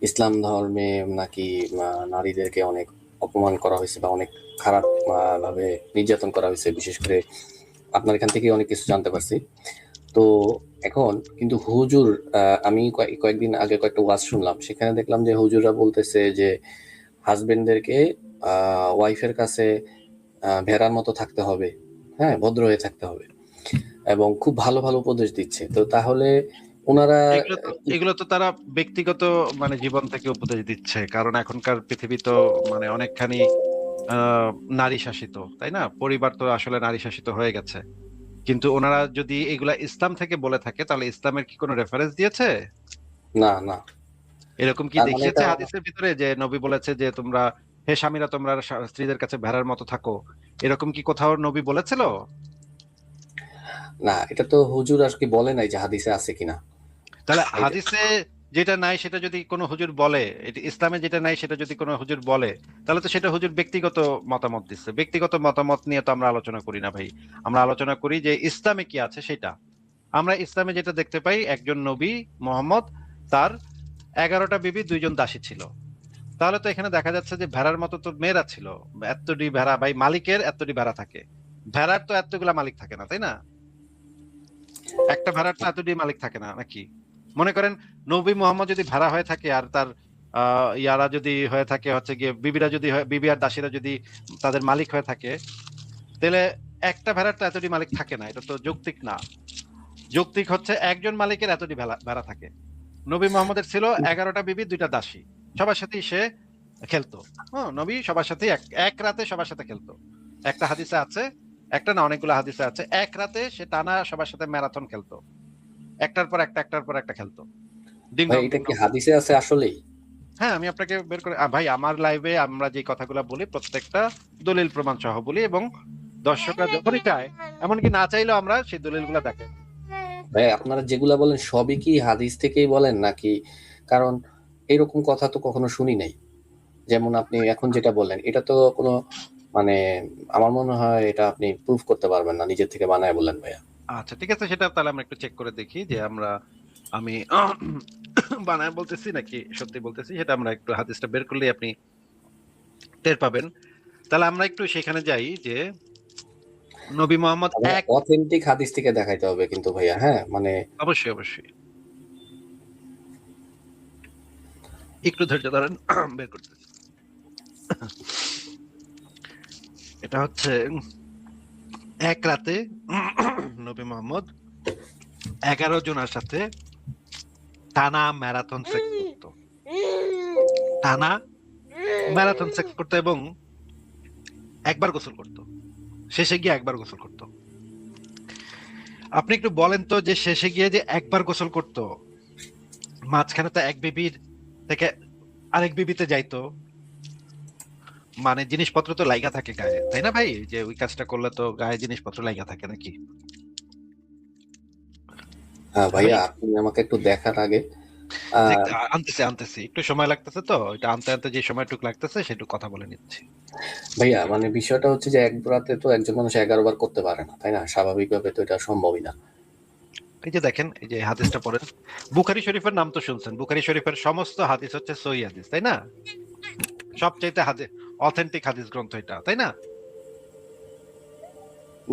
ইসলাম ধর্মে নাকি নারীদেরকে অনেক অপমান করা হয়েছে বা অনেক খারাপ ভাবে নির্যাতন করা হয়েছে। বিশেষ করে আপনার এখান থেকে অনেক কিছু জানতে পারছি। তো এখন কিন্তু হুজুর, আমি কয়েকদিন আগে কয়েকটা ওয়াজ শুনলাম, সেখানে দেখলাম যে হুজুররা বলতেছে যে হাজবেন্ডদেরকে ওয়াইফের কাছে ভেড়ার মতো থাকতে হবে, হ্যাঁ, ভদ্র হয়ে থাকতে হবে, এবং খুব ভালো ভালো উপদেশ দিচ্ছে। তো তাহলে ওনারা এগুলো তো এগুলো তো তারা ব্যক্তিগত মানে জীবন থেকে উপদেশ দিচ্ছে, কারণ এখনকার পৃথিবী তো মানে অনেকখানি আহ নারী শাসিত, তাই না? পরিবার তো আসলে নারী শাসিত হয়ে গেছে। কিন্তু ওনারা যদি এগুলা ইসলাম থেকে বলে থাকে, তাহলে ইসলামের কি কোনো রেফারেন্স দিয়েছে? না, না, এরকম কি তার মানে দেখিয়েছে এটা হাদিসের ভিতরে যে নবী বলেছে যে তোমরা, হে স্বামীরা, তোমরা স্ত্রীদের কাছে ভেড়ার মতো থাকো? এরকম কি কোথাও নবী বলেছিল? না, এটা তো হুজুর আর কি বলে নাই যে হাদিসে আছে কিনা। তাহলে এই যে হাদিসে যেটা নাই সেটা যদি কোনো হুজুর বলে, এটা ইসলামে যেটা নাই সেটা যদি কোনো হুজুর বলে, তাহলে তো সেটা হুজুর ব্যক্তিগত মতামত দিচ্ছে। ব্যক্তিগত মতামত নিয়ে তো আমরা আলোচনা করি না ভাই। আমরা আলোচনা করি যে ইসলামে কি আছে সেটা। আমরা ইসলামে যেটা দেখতে পাই, একজন নবী মোহাম্মদ, তার 11টা বিবি, 2জন দাসী ছিল। তাহলে তো এখানে দেখা যাচ্ছে যে ভেড়ার মতো তো মেয়েরা ছিল। এতটি ভেড়া ভাই, মালিকের এতটি ভেড়া থাকে, ভেড়ার তো এতগুলা মালিক থাকে না, তাই না? একটা ভেড়ার তো এতটি মালিক থাকে না নাকি? মনে করেন নবী মোহাম্মদ যদি ভেড়া হয়ে থাকে, আর তার ইয়ারা যদি হয়ে থাকে হচ্ছে গিয়ে বিবিরা, যদি বিবি আর দাসীরা যদি তাদের মালিক হয়ে থাকে, তাহলে একটা ভেড়ার তো এতটি মালিক থাকে না। এটা তো যৌক্তিক না। যৌক্তিক হচ্ছে একজন মালিকের এতটি ভেড়া ভেড়া থাকে। নবী মোহাম্মদের ছিল 11টা বিবি, 2টা দাসী। সবার সাথেই সে খেলতো। হ্যাঁ, নবী সবার সাথে এক এক রাতে সবার সাথে খেলতো। একটা হাদিসে আছে, একটা না অনেকগুলো হাদিসে আছে, এক রাতে সে টানা সবার সাথে ম্যারাথন খেলতো। একটার পর একটা, একটার পর একটা খেলতো। ডিং ভাই, ডং এটা ডিং কি ডং করে। হাদিসে আছে আসলেই? হ্যাঁ, আমি আপনাকে বের করে ভাই, আমার লাইভে আমরা যে কথাগুলো বলি প্রত্যেকটা দলিল প্রমাণ সহ বলি, এবং দর্শকরা যখনই চায়, এমনকি না চাইলেও আমরা সেই দলিলগুলো দেখাই। ভাই, আপনারা যেগুলা বলেন সবই কি হাদিস থেকেই বলেন নাকি? কারণ এরকম কথা তো কখনো শুনি নাই। যেমন আপনি এখন যেটা বললেন, এটা তো কোনো মানে আমার মনে হয় এটা আপনি প্রুফ করতে পারবেন না, নিজের থেকে বানায় বললেন ভাইয়া। আচ্ছা ঠিক আছে, সেটা তাহলে আমরা একটু চেক করে দেখি যে আমি বানায় বলতেছি নাকি সত্যি বলতেছি, সেটা আমরা একটু হাদিসটা বের করলেই আপনি টের পাবেন। তাহলে আমরা একটু সেখানে যাই যে নবী মোহাম্মদ মানে এক। অথেন্টিক হাদিস থেকে দেখাইতে হবে কিন্তু ভাইয়া, হ্যাঁ, মানে অবশ্যই অবশ্যই, একটু ধৈর্য ধরেন, বের করতেছি। এটা হচ্ছে এক রাতে নবী মোহাম্মদ 11 জনের সাথে টানা ম্যারাথন সেক্স করতো। টানা ম্যারাথন সেক্স করতো, এবং একবার গোসল করতো। শেষে গিয়ে একবার গোসল করতো। আপনি একটু বলেন তো, যে শেষে গিয়ে যে একবার গোসল করতো, মাঝখানে তো এক বিবির থেকে আরেক বিবিতে যাইতো, মানে জিনিসপত্র তো লাইগা থাকে গায়ে, তাই না ভাই? যে ওই কাজটা করলে তো গায়ে জিনিসপত্র লাইগা থাকে নাকি? হ্যাঁ ভাই, ভাইয়া আপনি আমাকে একটু দেখার আগে আহ দেখতে আনতেছে আনতেছি, একটু সময় লাগতেছে, তো এটা আনতে আনতে যে সময়টুকু লাগতেছে সেটুকু কথা বলে নিচ্ছি। ভাইয়া, মানে বিষয়টা হচ্ছে যে এক রাতে তো একজন মানুষ 11 বার করতে পারে না, তাই না? স্বাভাবিকভাবে তো এটা সম্ভবই না। এই যে দেখেন, এই যে হাদিসটা পড়েন। বুখারী শরীফের নাম তো শুনছেন, বুখারী শরীফের সমস্ত হাদিস হচ্ছে সহিহ হাদিস, তাই না? সবচাইতে হাদিস, অথেন্টিক হাদিস গ্রন্থ এটা, তাই না?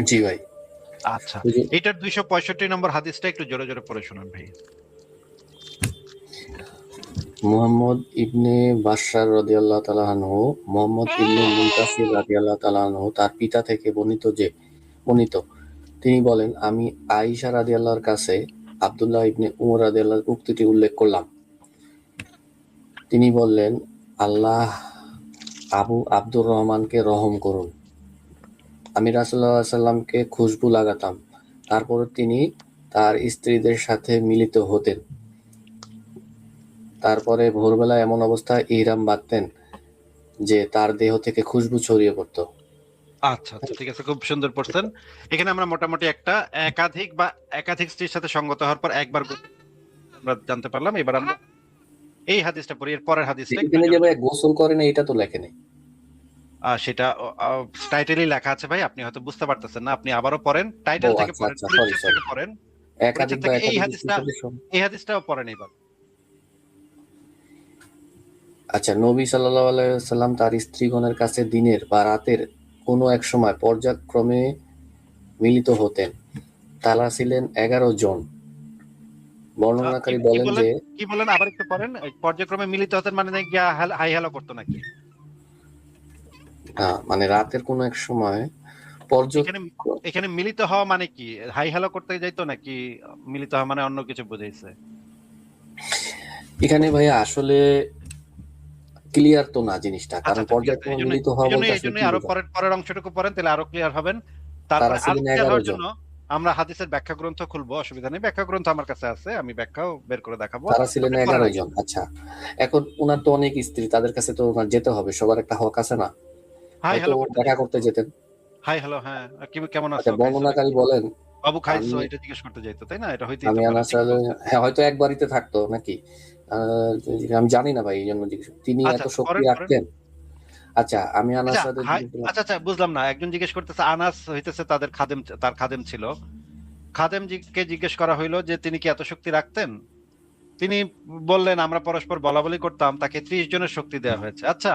জি ভাই। আচ্ছা, ওই যে এটার 265 নম্বর হাদিসটা একটু জোরে জোরে পড়ে শোনান ভাই। মুহাম্মদ ইবনে বাশশার রাদিয়াল্লাহু তাআলা আনহু, মুহাম্মদ ইবনে মুনতাসির রাদিয়াল্লাহু তাআলা আনহু তার পিতা থেকে বর্ণিত, তিনি বলেন, আমি আয়েশা রাদিয়াল্লাহর কাছে আব্দুল্লাহ ইবনে উমর রাদিয়াল্লাহর উক্তিটি উল্লেখ করলাম। তিনি বললেন, আল্লাহ আবু আব্দুর রহমানকে রহম করুন। আমি রাসূলুল্লাহ সাল্লাল্লাহু আলাইহি ওয়াসাল্লামকে খুশবু লাগাতাম। তারপর তিনি তার স্ত্রীদের সাথে মিলিত হতেন। তারপরে ভোরবেলা এমন অবস্থায় ইহরাম বাঁধতেন যে তার দেহ থেকে খুশবু ছড়িয়ে পড়ত। আচ্ছা আচ্ছা, ঠিক আছে, খুব সুন্দর পড়ছেন। এখানে আমরা মোটামুটি একটা একাধিক স্ত্রীর সাথে সঙ্গত হওয়ার পর একবার আমরা জানতে পারলাম। এবার আমরা এই হাদিসটা পড়ি, এর পরের হাদিসটা একটু এখানে যে জোরে ভাই জোরে। গোসল করে না এটা তো লেখে নেই। সেটা টাইটেলই লেখা আছে ভাই, আপনি হয়তো বুঝতে পারতেছেন না। আপনি আবারও পড়েন, ও টাইটেল থেকে আচ্ছা, পড়েন, আচ্ছা, সরি, পরিচ্ছেদ সরি। থেকে পড়েন। একাধিক পরিচ্ছেদ বা থেকে একাধিক স্ত্রীর সাথে এই হাদিসটাও পড়েন এবার। আচ্ছা, নবী সাল্লাল্লাহু আলাইহি ওয়াসাল্লাম তার স্ত্রীগণের কাছে দিনের বা রাতের কোনো এক সময় পর্যায়ক্রমে মিলিত হতেন। তারা ছিলেন 11 জন। কি বর্ণনাকারী কি বলেন বলেন যে কি বলেন আবার একটু পড়েন। এই পর্যায়ক্রমে মিলিত হতেন মানে নাকি গিয়া হাই হ্যালো করতো নাকি? মানে রাতের কোনো এক সময় পর্য এখানে এখানে মিলিত হওয়া মানে কি? হাই হ্যালো করতে যাইতো নাকি মিলিত হওয়া মানে অন্য কিছু বুঝাইছে? এখানে ভাইয়া আসলে ক্লিয়ার তো না জিনিসটা। আচ্ছা কারণ আচ্ছা ঠিক আছে। পর্যায়ক্রমে এইজন্য মিলিত হওয়া এইজন্য বলতে আসলে এইজন্য কি আরো বোঝায়? পরের পরের অংশটুকু পড়েন, তাহলে আরো ক্লিয়ার হবেন। তারা তারপরে আরো ছিলেন ক্লিয়ার 11 হওয়ার জন। জন্য আমরা হাদিসের ব্যাখ্যা গ্রন্থ খুলবো, অসুবিধা নেই। ব্যাখ্যা গ্রন্থ আমার কাছে আছে, আমি ব্যাখ্যাও বের করে দেখাবো। তারা ছিলেন আপনি পড়েন 11 আগে। জন। আচ্ছা। এখন উনার তো অনেক স্ত্রী, তাদের কাছে তো উনার যেতে হবে। সবার একটা হক আছে না? হাই হয়তো হ্যালো করতে দেখা যাইতো করতে তো। যেতেন। হাই হ্যালো, হ্যাঁ। কেমন আছো? আচ্ছা, খাইছো বর্ণনাকারী নাকি? বলেন, বাবু খাইছো? আমি এটা জিজ্ঞেস করতে যাইতো, তাই না? এটা হইতেই আমি তো পারে, আনাস ঠিকই বলছেন। হ্যাঁ, হয়তো এক বাড়িতে থাকতো নাকি? আ আমি জানি না ভাই, এইজন্য জিজ্ঞেস তিনি আচ্ছা এত আচ্ছা, শক্তি পড়েন পড়েন। রাখতেন? আচ্ছা, আমি আনাস আচ্ছা রাদিয়াল্লাহু হাই জিজ্ঞেস করলাম, আচ্ছা আচ্ছা, বুঝলাম না। একজন জিজ্ঞেস করতেছে, আনাস হইতেছে তাদের খাদেম, তার খাদেম ছিল। খাদেমকে জিজ্ঞেস করা হইলো যে তিনি কি এত শক্তি রাখতেন? তিনি বললেন, আমরা পরস্পর বলাবলি করতাম, তাকে 30 জনের শক্তি দেওয়া হয়েছে। আচ্ছা,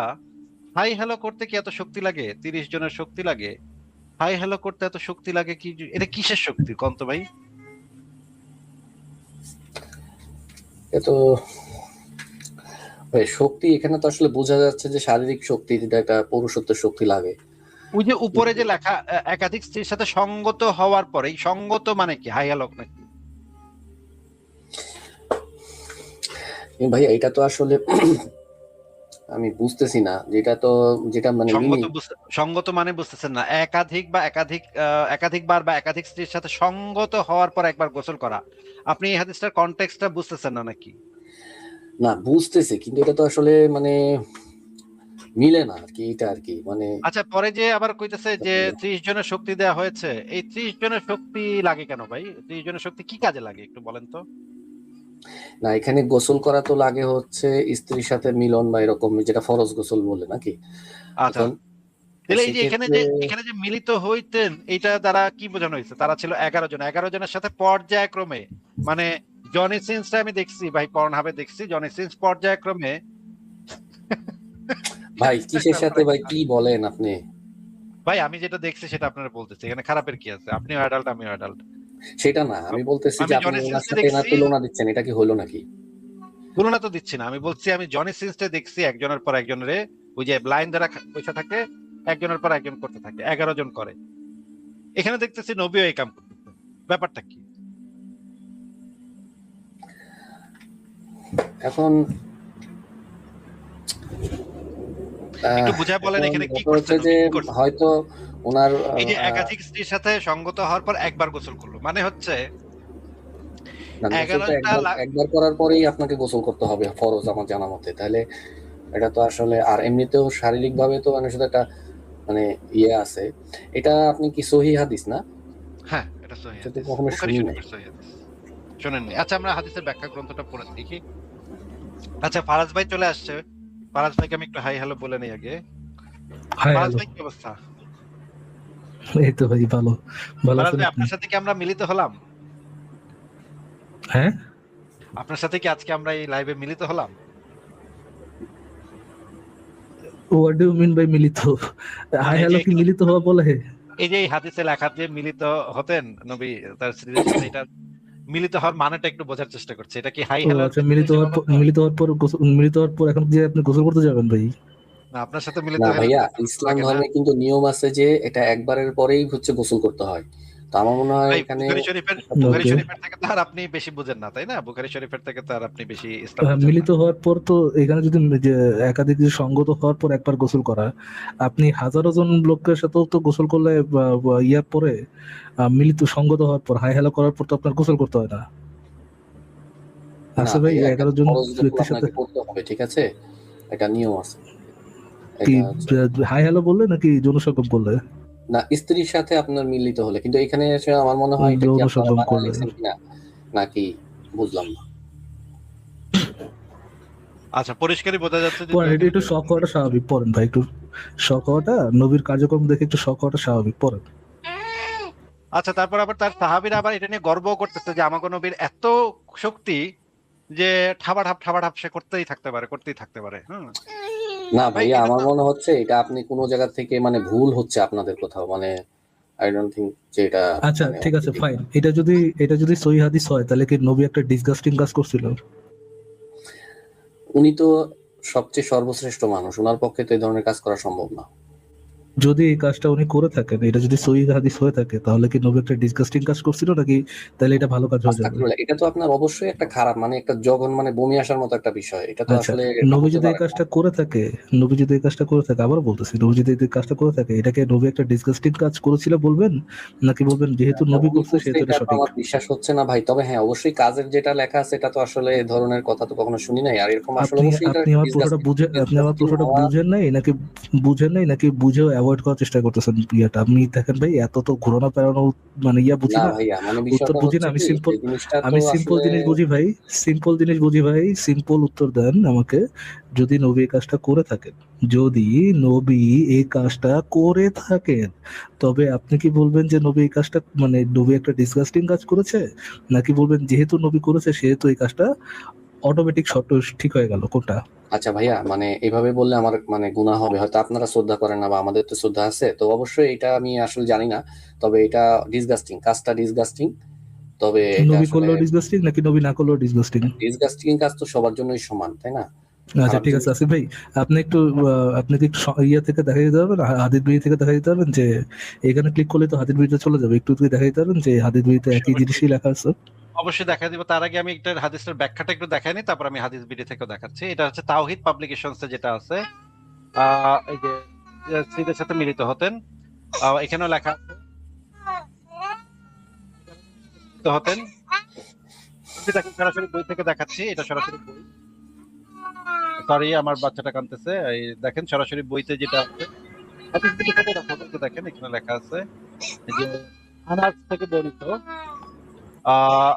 হাই হ্যালো করতে কি এত শক্তি লাগে? 30 জনের শক্তি লাগে? হাই হ্যালো করতে এত শক্তি লাগে কি? এটা কিসের শক্তি কন্ত ভাই? এ তো ভাই শক্তি এখানে তো আসলে বোঝা যাচ্ছে যে শারীরিক শক্তি, যেটা একটা পুরুষত্বের শক্তি লাগে। ওই যে উপরে যে লেখা একাধিক স্ত্রীর সাথে সঙ্গত হওয়ার পরে, এই সঙ্গত মানে কি? হাই হ্যালো নাকি? ভাই এটা তো আসলে আমি বুঝতেছি না, যেটা মানে মিনিং। সঙ্গত মানে বুঝতেছেন না? একাধিক বা একাধিকবার বা একাধিক স্ত্রীর সাথে সঙ্গত হওয়ার পর একবার গোসল করা। আপনি এই হাদিসটার কনটেক্সটটা বুঝতেছেন না নাকি? না, বুঝতেছি, কিন্তু এটা তো আসলে মানে মিলে না আরকি, এটা আরকি মানে আচ্ছা, পরে যে আবার কইতেছে যে 30 জনের শক্তি দেওয়া হয়েছে। এই 30 জনের শক্তি লাগে কেন ভাই? 30 জনের শক্তি কি কাজে লাগে একটু বলেন তো? না, এখানে গোসল করা তো লাগে হচ্ছে স্ত্রীর সাথে মিলন বা এরকম, যেটা ফরজ গোসল বলে নাকি? আচ্ছা, এখন তাহলে এই যে সেক্ষেত্রে এখানে যে মিলিত হইতেন, এটা দ্বারা কি বোঝানো হয়েছে? তারা ছিল 11 জন। 11 জনের সাথে পর্যায়ক্রমে, মানে জনি সিন্সটা আমি দেখছি ভাই, পর্নহাবে দেখছি। জনি সিন্স পর্যায়ক্রমে ভাই কিসের একটার পর সাথে, ভাই একটা। কি বলেন আপনি? ভাই আমি যেটা দেখছি সেটা আপনারা বলতেছি, এখানে খারাপের কি আছে? আপনিও অ্যাডাল্ট, আমিও অ্যাডাল্ট। সেটা না, আমি বলতেছি যে আমি আপনি জনি ওনার সিন্সে সাথে এনার দেখছি, তুলনা দিচ্ছেন, এটা কি হলো নাকি? তুলনা তো দিচ্ছি না। আমি বলছি আমি জনি সিন্সটা দেখছি, একজনের পর একজনের ওই যে লাইন দ্বারা পয়সা থাকে, একজনের পর একজন করতে থাকে, 11 জন করে। এখানে দেখতেছি নবীও এই কাম করতেছে। ব্যাপারটা কি? এখন একটু বুঝায় বলেন, এখন এখানে কি ব্যাপার করছে হচ্ছে যে নবী, কি করছে? হয়তো ওনার এই যে একাধিক স্ত্রীর সাথে সঙ্গত হওয়ার পর একবার গোসল করলো, মানে হচ্ছে না, গোসল তো 11টা একবার করার পরেই আপনাকে গোসল করতে হবে ফরজ আমার জানা মতে, তাহলে এটা তো আসলে আর এমনিতেও শারীরিক ভাবে তো মানে শুধু একটা মানে ইয়ে আছে। এটা আপনি কি সহি হাদিস না? হ্যাঁ, এটা সহিহ এটা তো হাদিস, কখনো বুখারী শুনি নাই। শরীফের সহিহ হাদিস। শোনেননি? আচ্ছা, আমরা হাদিসের ব্যাখ্যা গ্রন্থটা পড়ে দেখি। আচ্ছা, ফারাজ ভাই চলে আসছে। ফারাজ ভাইকে আমি একটু হাই হ্যালো বলে নেই আগে। Hi Faraz hello. ভাই কি অবস্থা? এই তো ভাই ভালো ফারাজ আছেন ভাই, আপনি? আপনার সাথে কি আমরা মিলিত হলাম? হ্যাঁ, আপনার সাথে কি আজকে আমরা এই লাইভে মিলিত হলাম? What do you mean by মিলিত? হাই মানে এই যে হ্যালো কি মিলিত হওয়া বলে? এই হাদিসে লেখা যে মিলিত হতেন নবী তার স্ত্রীদের সাথে, এটা মিলিত হওয়ার মানেটা একটু বোঝার চেষ্টা করছে। এটা কি হাই ও হ্যালোর আচ্ছা, ভিতরে সীমাবদ্ধ? মিলিত হওয়ার পর এখন যে আপনি গোসল করতে যাবেন ভাই? না, আপনার সাথে মিলিত না হলে তো ভাইয়া, গোসল করা ইসলাম লাগে না? ধর্মে কিন্তু নিয়ম আছে যে এটা একবারের পরেই হচ্ছে গোসল করতে হয়। তো আমার মনে হয় ভাই, এখানে বুখারী ওকে। শরীফের থেকে তো আর আপনি বেশি বুঝেন না, তাই না? বুখারী শরীফের থেকে তো আর আপনি বেশি ইসলাম বুঝেন না। মিলিত হওয়ার পর তো এখানে যদি যে একাধিক যে সঙ্গত হওয়ার পর একবার গোসল করা, আপনি হাজারো জন লোকের সাথেও তো গোসল করলে ইয়ার পরে মিলিত সঙ্গত হওয়ার পর হাই হ্যালো করার পর তো আপনার গোসল করতে হয় না। না আছে ভাই ভাইয়া, এটা 11 জন ফরজ গোসল ব্যক্তির সাথে আপনাকে করতে হবে, ঠিক আছে? এটা নিয়ম আছে। কি এটা হচ্ছে হাই হ্যালো বললে নাকি জনসংযোগ বললে? না, স্ত্রীর সাথে আপনার মিলিত হলে, কিন্তু এখানে এসে আমার মনে হয় এটা কি যৌন আপনারা সঙ্গম বানায় করলে? লিখছেন কিনা নাকি বুঝলাম না। আচ্ছা, পরিষ্কারই বোঝা যাচ্ছে যে পড়েন, দুই এটা দিন একটু শখ হওয়াটা স্বাভাবিক। পড়েন ভাই, একটু শখ হওয়াটা, নবীর কার্যক্রম দেখে একটু শখ হওয়াটা স্বাভাবিক। পড়েন। আচ্ছা, তারপর আবার তার সাহাবীরা আবার এটা নিয়ে গর্বও করতেছে যে আমাগো নবীর এত শক্তি যে ঠাবাঠাপ সে করতেই থাকতে পারে। না ভাই ভাইয়া, এটা আমার তো মনে হচ্ছে এটা আপনি কোনো জায়গা থেকে মানে ভুল হচ্ছে আপনাদের কোথাও, মানে আই ডোন্ট থিঙ্ক যে এটা আচ্ছা মানে ঠিক আছে authentic। ফাইন, এটা যদি সহি হাদিস হয় তাহলে কি নবী একটা ডিসগাস্টিং কাজ করছিল? উনি তো সবচেয়ে সর্বশ্রেষ্ঠ মানুষ, ওনার পক্ষে তো এই ধরনের কাজ করা সম্ভব না। যদি এই কাজটা উনি করে থাকেন, এটা যদি সহি হাদিস হয়ে থাকে, তাহলে কি নবী একটা ডিসগাস্টিং কাজ করছিল নাকি তাহলে এটা ভালো কাজ হয়ে যাবে? আস্তাগফিরুল্লাহ, এটা তো আপনার অবশ্যই একটা খারাপ, মানে একটা জঘন্য, মানে বমি আসার মতো একটা বিষয়, এটা তো আচ্ছা, আসলে এটা নবী হতে যদি এই পারে না। কাজটা করে থাকে, নবী যদি এই কাজটা করে থাকে, আবার বলতেছি, নবী যদি এই কাজটা করে থাকে, এটাকে নবী একটা ডিসগাস্টিং কাজ করেছিল বলবেন, নাকি বলবেন যেহেতু আচ্ছা, নবী উনি করছে করছে সেহেতু এটা এটা তো সঠিক? আমার বিশ্বাস হচ্ছে না ভাই, তবে হ্যাঁ অবশ্যই কাজের যেটা লেখা আছে এটা তো আসলে এ ধরনের কথা তো কখনো শুনি নাই, আর এরকম আসলে আপনি অবশ্যই এটা আপনি আমার প্রশ্নটা বুঝে আপনি আমার ডিসগাস্টিং প্রশ্নটা হওয়া। বুঝেন নাই নাকি বুঝেও অ্যাভয়েড করার চেষ্টা করতেছেন ইয়েটা? আপনি দেখেন ভাই, এত তো ঘোরানো পেরানো মানে বুঝি না না, ভাইয়া, মানে উত্তর বিষয়টা বুঝি না। হচ্ছে কি, যে জিনিসটা তো আমি সিম্পল আসলে জিনিস বুঝি ভাই, সিম্পল উত্তর দেন আমাকে। যদি নবী এই কাজটা করে থাকেন, যদি নবী এই কাজটা করে থাকেন, তবে আপনি কি বলবেন যে নবী এই কাজটা মানে নবী একটা ডিসগাস্টিং কাজ করেছে, নাকি বলবেন যেহেতু নবী করেছে সেহেতু এই কাজটা অটোমেটিক শর্ত ঠিক হয়ে গেল, কোনটা? আচ্ছা ভাইয়া, মানে এভাবে বললে আমার মানে গুনাহ হবে, হয়তো আপনারা শ্রদ্ধা করেন না বা আমাদের তো শ্রদ্ধা আছে, তো অবশ্যই এটা আমি আসলে জানি না, তবে এটা ডিসগাস্টিং, কাজটা ডিসগাস্টিং, তবে এটা নবী আসলে করলেও ডিসগাস্টিং নাকি নবী না করলেও ডিসগাস্টিং? ডিসগাস্টিং কাজ তো সবার জন্যই সমান, তাই না? আচ্ছা খারাপ ঠিক আছে জিনিস। আসিফ ভাই, আপনি কি একটু ইয়ে থেকে দেখা দিতে পারবেন, হাদিদ বই থেকে দেখা দিতে পারবেন যে এখানে ক্লিক করলে তো হাদিদ বইতে চলে যাবে, একটু দেখা দিতে পারবেন যে হাদিদ বইতে একই অবশ্যই জিনিসই লেখা আছে? অবশ্যই দেখা দিব। তার আগে আমি একটা হাদিসের ব্যাখ্যাটা একটু দেখাই নি, তারপর আমি হাদিস বিডি থেকেও দেখাচ্ছি। এটা হচ্ছে তাওহিদ পাবলিকেশনস যেটা আছে, এই যে সিদের সাথে মিলিত হতেন, এখানেও লেখা আছে মিলিত হতেন। আমি দেখেন সরাসরি বই থেকে দেখাচ্ছি, এটা সরাসরি বই। সরি, আমার বাচ্চাটা কাঁদতেছে। এই দেখেন সরাসরি বইতে যেটা আছে, হাদিস বিডি থেকে দেখেন এখানে লেখা আছে এই যে আনাস থেকে বর্ণিত। আহ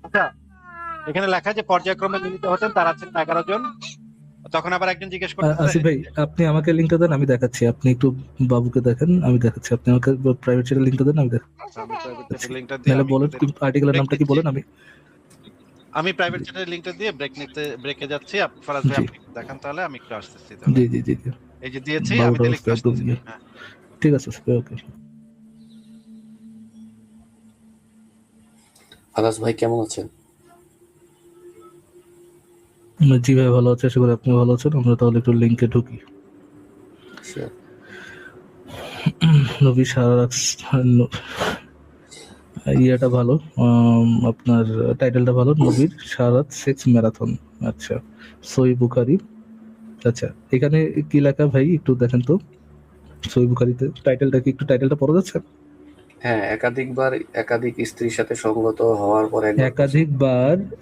আচ্ছা, এখানে লেখা যে পর্যায়ক্রমে মিলিত হতেন, তারা ছিলেন 11 জন। তখন আবার একজন জিজ্ঞেস করতেছে, আসিফ ভাই, আপনি আমাকে লিঙ্কটা দেন, আমি দেখাচ্ছি। আপনি একটু বাবুকে দেখেন, আমি দেখাচ্ছি। আপনি আমাকে প্রাইভেট চ্যানেল লিঙ্কটা দেন, আমি আচ্ছা, আমি প্রাইভেট দেখাচ্ছি। চ্যাটের লিংকটা দিয়ে নাহলে আমি বলেন, একটু আর্টিকেলের ব্রেক নামটা কি নিচ্ছি। বলেন, আমি আমি প্রাইভেট চ্যাটের লিংকটা দিয়ে ব্রেকে যাচ্ছি। ফরাজ ভাই জি আপনি একটু দেখান, তাহলে আমি একটু আসতেছি তাহলে। জি জি জি জি। এই যে দিয়েছি, আমি বাবুটার দিলে অবস্থা একটু একদম আসতেছি। ইয়ে। হ্যাঁ, ঠিক আছে আসিফ ভাই, ওকে। আকাশ ভাই কেমন আছেন? জি ভাই, ভালো আছে, আশা করি আপনি ভালো আছেন। আমরা তাহলে একটু লিঙ্কে ঢুকি। Sure. নবী সারা ইয়েটা ভালো, আপনার টাইটেলটা ভালো, নবীর সারাত সেক্স ম্যারাথন। আচ্ছা, সই বুখারি। আচ্ছা, এখানে কি লেখা ভাই একটু দেখেন তো, সই বুখারিতে টাইটেলটা কি, একটু টাইটেলটা পড়া যাচ্ছে? হ্যাঁ, একাধিক স্ত্রীর সাথে সঙ্গত হওয়ার পর একবার গোসল।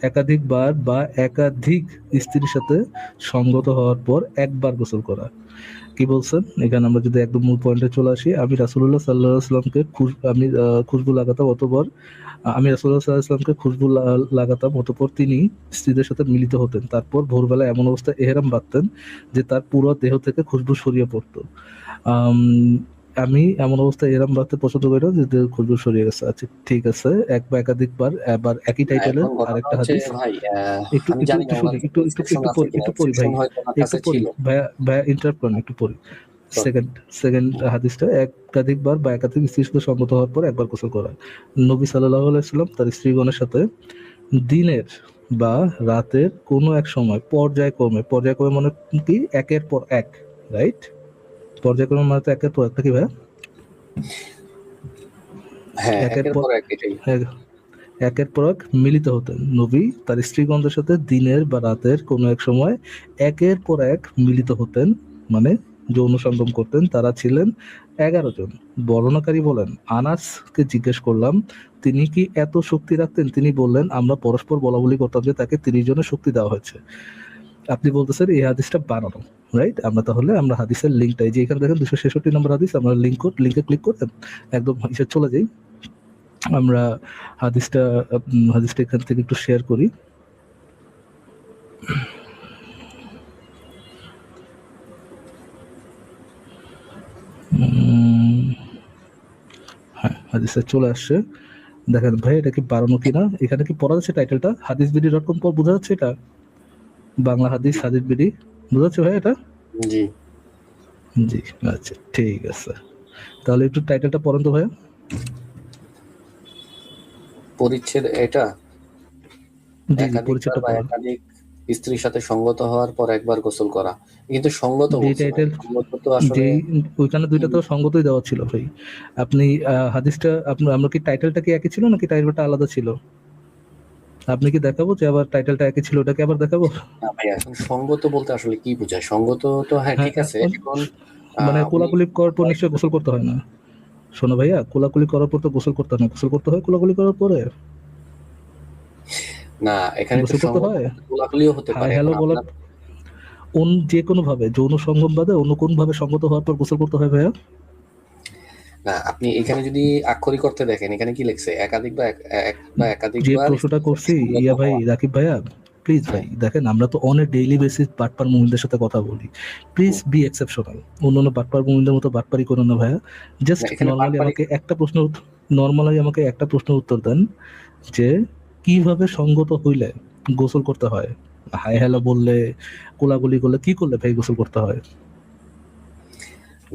একাধিকবার বা একাধিক স্ত্রীর সাথে সঙ্গত হওয়ার পর একবার গোসল করা। কি বলছেন এখানে? আমরা যদি একদম মূল পয়েন্টে চলে আসি, আমি রাসূলুল্লাহ সাল্লাল্লাহু আলাইহি ওয়াসাল্লামকে খুশবু লাগাতাম, অতঃপর অতঃপর তিনি স্ত্রীদের সাথে মিলিত হতেন। তারপর ভোরবেলা এমন অবস্থায় এহরাম বাঁধতেন যে তার পুরো দেহ থেকে খুশবু ছড়িয়ে পড়তো। আম, আমি এমন অবস্থায় এহরাম বাঁধতে পছন্দ করি না যে দেহের খুশবু ছড়িয়ে গেছে। আচ্ছা ঠিক আছে, এক বা একাধিকবার, আবার একই না, টাইটেলের এখন ঘটনা আরেকটা হচ্ছে হাদিস। ভাই, একটু আমি একটু জানি না একটু শুনি, ওনার একটু একটু ইনস্ট্রাকশন একটু আছে পড়ি, কিনা, একটু পড়ি ভাই, ইনস্ট্রাকশন হয়তো ওনার একটু কাছে পড়ি ছিল। ভাইয়া, ভাইয়া ইন্টারাপ্ট করেন, একটু পড়ি। সেকেন্ড সেকেন্ড হাদিসটা, একাধিকবার বা একাধিক স্ত্রীর সাথে সম্মত হওয়ার পর একবার গোসল করা। নবী সাল্লাল্লাহু আলাইহি সাল্লাম তার স্ত্রীগণের সাথে দিনের বা রাতের কোনো এক সময় পর্যায়ক্রমে মানে কি, একের পর এক, রাইট? পর্যায়ক্রমে মানে তো একের পর এক, কি ভাইয়া? হ্যাঁ, একের একের পর পর এক, এটাই। এক- একের পর এক মিলিত হতেন। নবী তার স্ত্রীগণদের সাথে দিনের বা রাতের কোনো এক সময় একের পর এক মিলিত হতেন, মানে যৌন সঙ্গম করতেন। তারা ছিলেন 11 জন। বর্ণনাকারী বলেন, আনাসকে জিজ্ঞেস করলাম তিনি কি এত শক্তি রাখতেন? তিনি বললেন, আমরা পরস্পর বলাবলি করতাম যে তাকে 30 জনের শক্তি দেওয়া হয়েছে। আপনি বলতেছেন এই হাদিসটা বানানো, রাইট? আমরা হাদিসের লিঙ্কটা, এই যে এখানে দেখেন 266 নম্বর হাদিস, আমরা লিঙ্কে ক্লিক করতেন, একদম হিসেব চলে যাই। আমরা হাদিসটা হাদিসটা এখান থেকে একটু শেয়ার করি। হ্যাঁ, হাদিসটা চলে আসছে। দেখেন ভাই, এটা কি বাড়ানো কিনা, এখানে কি পড়া যাচ্ছে টাইটেলটা hadithbidi.com পর বোঝা যাচ্ছে এটা বাংলা হাদিস hadithbidi বোঝা যাচ্ছে ভাই এটা? জি। জি, আচ্ছা ঠিক আছে, তাহলে একটু টাইটেলটা পড়েন তো ভাই। পরিচ্ছেদ এটা জি জি, একাধিকবার পরিচয়টা বা পড়েন। একাধিক স্ত্রীর সাথে সঙ্গত হওয়ার পর একবার গোসল করা। কিন্তু সঙ্গত যে বলছে ভাই, টাইটেল, সঙ্গত তো আসলে যেই ওইখানে দুইটা তো সঙ্গতই দেওয়া ছিল ভাই। আপনি হাদিসটা আমরা কি টাইটেলটা কি একই ছিল নাকি টাইটেলটা আলাদা ছিল? আপনি কি দেখাবো যে আবার টাইটেলটা একই ছিল, ওটাকে আবার দেখাবো? না ভাই, এখন সঙ্গত বলতে আসলে কি বোঝায়? সঙ্গত তো হ্যাঁ হ্যাঁ, ঠিক আছে। এখন মানে উনি কোলাকুলি করার পর নিশ্চয়ই গোসল করতে হয় না? শোনো ভাইয়া, কোলাকুলি করার পর তো গোসল করতে হয় না, গোসল করতে হয় কোলাকুলি করার পরে? না, এখানে তো গোসল করতে সঙ্গত হয় বলতে কোলাকুলিও হতে হাই পারে। এখন হ্যালো বলার আপনার যে কোনো ভাবে, যৌন সঙ্গম বাদে অন্য কোন ভাবে সঙ্গত হওয়ার পর গোসল করতে হয় ভাইয়া? না, আপনি এখানে যদি আক্ষরিক অর্থে দেখেন, এখানে কি লিখছে? একাধিক বা যে একাধিকবার প্রশ্নটা স্ত্রীর সাথে করছি সঙ্গত ইয়া ভাই, হওয়া। রাকিব ভাইয়া প্লিজ ভাই, হ্যাঁ, দেখেন আমরা তো অনেক ডেইলি বেসিস বাটপার মুমিনদের সাথে কথা বলি, প্লিজ হুম। B exceptional. অন্যান্য বাটপার মুমিনদের মতো বাটপারি করুন না ভাইয়া। না, জাস্ট এখানে নর্মালি বাটপারি আমাকে একটা প্রশ্ন, নর্মালি আমাকে একটা প্রশ্নের উত্তর দেন যে কিভাবে সঙ্গত হইলে গোসল করতে হয়? হাই হ্যালো বললে, কোলাগুলি করলে, কি করলে ভাই গোসল করতে হয়?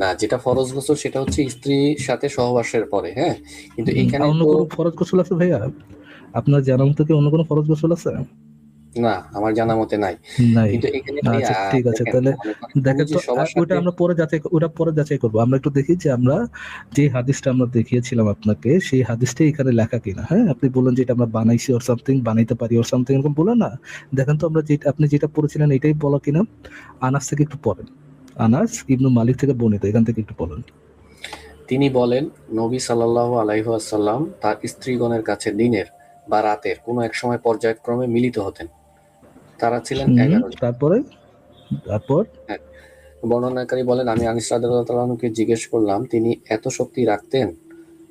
না, যেটা ফরজ গোসল সেটা হচ্ছে স্ত্রীর সাথে সহবাসের পরে, হ্যাঁ? কিন্তু এইখানে অন্য তো কোনো ফরজ গোসল আছে ভাইয়া? আপনার জানা মতো কি অন্য কোনো ফরজ গোসল আছে? না, আমার জানা মতে নাই। নাই। কিন্তু এখানে ভাইয়া আচ্ছা ঠিক আছে, দেখেন, তাহলে মনে করেন উনি দেখেন যে তো সবার ওইটা সাথে আমরা পরে যাচাই, ওটা পরে যাচাই করবো। আমরা একটু দেখি যে আমরা যে হাদিসটা আমরা দেখিয়েছিলাম আপনাকে, সেই হাদিসটাই এখানে লেখা কিনা। হ্যাঁ, আপনি বললেন যে এটা আমরা বানাইছি অর সামথিং, বানাইতে পারি অর সামথিং, এরকম বলেন না? দেখেন তো আমরা যেটা, আপনি যেটা পড়েছিলেন এটাই বলা কিনা। আনাস থেকে একটু পড়েন, আনাস ইবনু মালিক থেকে বর্ণিত, এখান থেকে একটু পড়েন। তিনি বলেন, নবী সাল্লাল্লাহু আলাইহি ওয়াসাল্লাম তার স্ত্রীগণের কাছে দিনের বা রাতের কোনো এক সময় পর্যায়ক্রমে মিলিত হতেন। তারা ছিলেন 11 জন। তারপরে, তারপর হ্যাঁ, বর্ণনাকারী বলেন, আমি আনিস রাদিয়াল্লাহু তাআলাকে জিজ্ঞেস করলাম, তিনি এত শক্তি রাখতেন?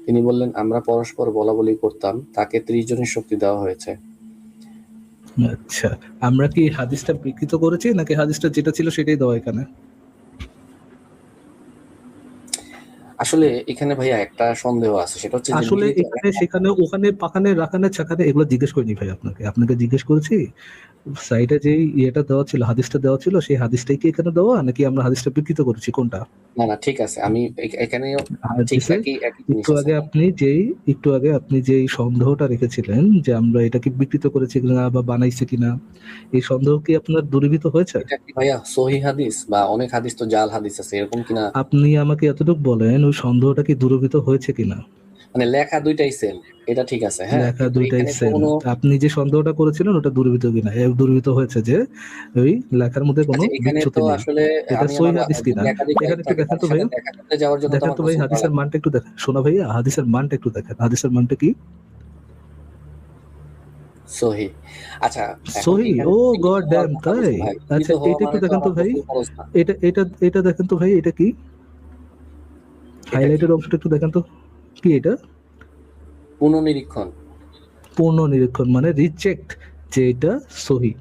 তিনি বললেন, আমরা পরস্পর বলাবলি করতাম, তাকে 30 জনের শক্তি দেওয়া হয়েছে। আচ্ছা, আমরা কি হাদিসটা বিকৃত করেছি নাকি হাদিসটা যেটা ছিল সেটাই দেওয়া এখানে? আসলে এখানে ভাইয়া একটা সন্দেহ আছে, সেটা হচ্ছে যে আসলে মিলিত এখানে সেখানে ওখানে পাখানে রাখানে ছাখানে এগুলো জিজ্ঞেস করিনি ভাই আপনাকে, আপনাকে জিজ্ঞেস করেছি সাইডে যে ইয়েটা দেওয়া ছিল, হাদিসটা দেওয়া ছিল, সেই হাদিসটাই কি এখানে দেওয়া নাকি আমরা হাদিসটা বিকৃত করেছি, কোনটা? না, না, ঠিক আছে। আমি এখানেও ঠিক হাদিসে একই জিনিস একটু আছে। আগে আপনি যেই, একটু আগে আপনি যেই সন্দেহটা রেখেছিলেন যে আমরা এটাকে বিকৃত করেছি কিনা বা বানাইছি কিনা, এই সন্দেহ কি আপনার দূরীভূত হয়েছে? এটা কি ভাইয়া সহিহ হাদিস, বা অনেক হাদিস তো জাল হাদিস আছে, এরকম কিনা? আপনি আমাকে এতটুকু বলেন ওই সন্দেহটা কি দূরীভূত হয়েছে কিনা। মানে লেখা দুইটাই সেম, এটা ঠিক আছে, হ্যাঁ, লেখা কিন্তু দুইটাই এখানে তো সেম, কোনো আপনি যে সন্দেহটা করেছিলেন ওটা দূরীভূত কিনা, দূরীভূত হয়েছে যে ওই লেখার মধ্যে কোনো আচ্ছা, এখানে তো বিচ্যুতি নেই। আসলে এটা আমি সহি আমার হাদিস যদি কিনা, একাধিক ওয়াইফ এখানে একটু থাকে দেখেন তো তাদের সাথে ভাইয়া, দেখা করতে যাওয়ার জন্য তো দেখেন আমার তো ভাই গোসল করা হাদিসের লাগবে। মানটা একটু দেখেন, শোনো ভাইয়া হাদিসের মানটা একটু দেখেন, হাদিসের মানটা কি? সহি। আচ্ছা, এখন সহি, এখানে ও মিলিত গড হওয়ার ড্যাম, কথা তাই? বলছে ভাই। মিলিত আচ্ছা হওয়া এটা একটু মানে তো দেখেন তো আবার ভাই, গোসল খরচ না। এটা দেখেন তো ভাই, এটা কি এটা কি? হাইলাইটেড অংশটা একটু দেখেন তো, কি এটা? পুনঃনিরীক্ষণ। পূর্ণ নিরীক্ষণ মানে রিজেক্ট, যে এটা সহি,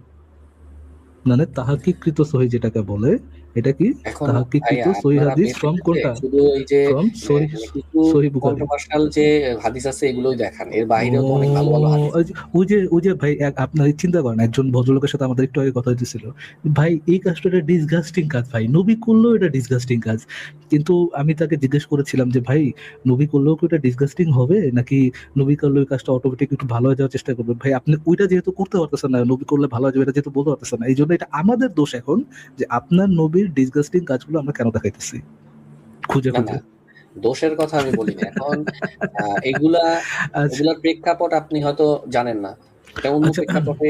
মানে তাহাকিকৃত সহি যেটাকে বলে, এটা কি এখন তাহাকিকৃত ভাইয়া সহি আপনারা হাদিস ফ্রম বেসিক্যালি কোনটা? শুধু এই যে ফ্রম সহি, মানে কিছু সহি বুখারী। কন্ট্রোভার্সিয়াল যে হাদিস আছে এগুলোই দেখান, এর ও, বাইরেও তো অনেক ভালো ভালো হাদিস আছে। ওই যে ভাই, আপনার চিন্তা করেন, একজন ভদ্রলোকের সাথে আমাদের একটু আগে কথা হইতেছিল, ভাই এই কাজটা একটা ডিসগাস্টিং কাজ, ভাই নবী করলেও এটা ডিসগাস্টিং কাজ। কিন্তু আমি তাকে জিজ্ঞেস করেছিলাম যে ভাই নবী করলেও কি এটা ডিসগাস্টিং হবে নাকি নবী করলে ওই কাজটা অটোমেটিক একটু ভালো হয়ে যাওয়ার চেষ্টা করবে? ভাই আপনি ওইটা যেহেতু করতে পারতেছেন না, নবী করলে ভালো হয়ে যাবে এটা যেহেতু বলতে পারতেছেন না, এই জন্য এটা আমাদের দোষ এখন যে আপনার নবীর ডিসগাস্টিং কাজগুলো আমরা কেন দেখাইতেছি খুঁজে না, না, খুঁজে। দোষের কথা আমি বলিনি। এখন এগুলা আচ্ছা এগুলার প্রেক্ষাপট আপনি হয়তো জানেন না। এটা অন্য আচ্ছা, প্রেক্ষাপটে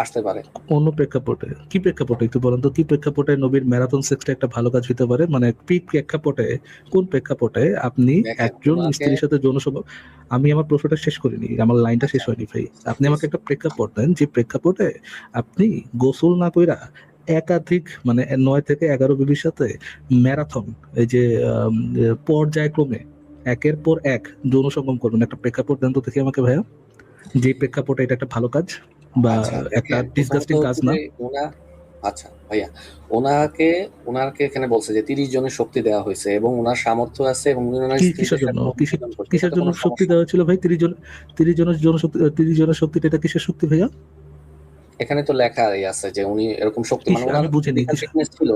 আসতে পারে। অন্য প্রেক্ষাপটে কি প্রেক্ষাপটে একটু বলেন তো, কি প্রেক্ষাপটে নবীর ম্যারাথন সেক্সটা একটা ভালো কাজ হতে পারে, মানে কি প্রেক্ষাপটে, কোন প্রেক্ষাপটে আপনি দেখেন, একজন উনাকে স্ত্রীর সাথে যৌন সম্পর্ক, আমি আমার প্রশ্নটা শেষ করিনি, আমার লাইনটা শেষ আচ্ছা, হয়নি ভাই, আপনি প্লিজ। আমাকে একটা প্রেক্ষাপট দেন যে প্রেক্ষাপটে আপনি গোসল না কইরা একাধিক মানে 9 থেকে 11 বিবির সাথে ম্যারাথন, এই যে পর্যায়ক্রমে একের পর এক যৌন সঙ্গম করবেন, একটা প্রেক্ষাপট দেন তো দেখি আমাকে ভাইয়া, যে প্রেক্ষাপটে এটা একটা ভালো কাজ বা আচ্ছা, একটা দেখেন, প্রথমত ডিসগাস্টিং কাজ হচ্ছে না। যে উনার আচ্ছা ভাইয়া, ওনাকে এখানে বলছে যে 30 জনের শক্তি দেওয়া হয়েছে এবং ওনার সামর্থ্য আছে এবং উনি ওনার স্ত্রীদের কিসের জন্য সাথে মিলন করছে, কিসের এটাতে জন্য কোনো শক্তি সমস্যা দেওয়া নেই। হয়েছিল ভাই? 30 জনের জনশক্তি, 30 জনের শক্তিটা এটা কিসের শক্তি ভাইয়া? এখানে তো লেখাই আছে যে উনি এরকম শক্তি, মানে ওনার আমি বুঝিনি ফিজিক্যাল ফিটনেস ছিল,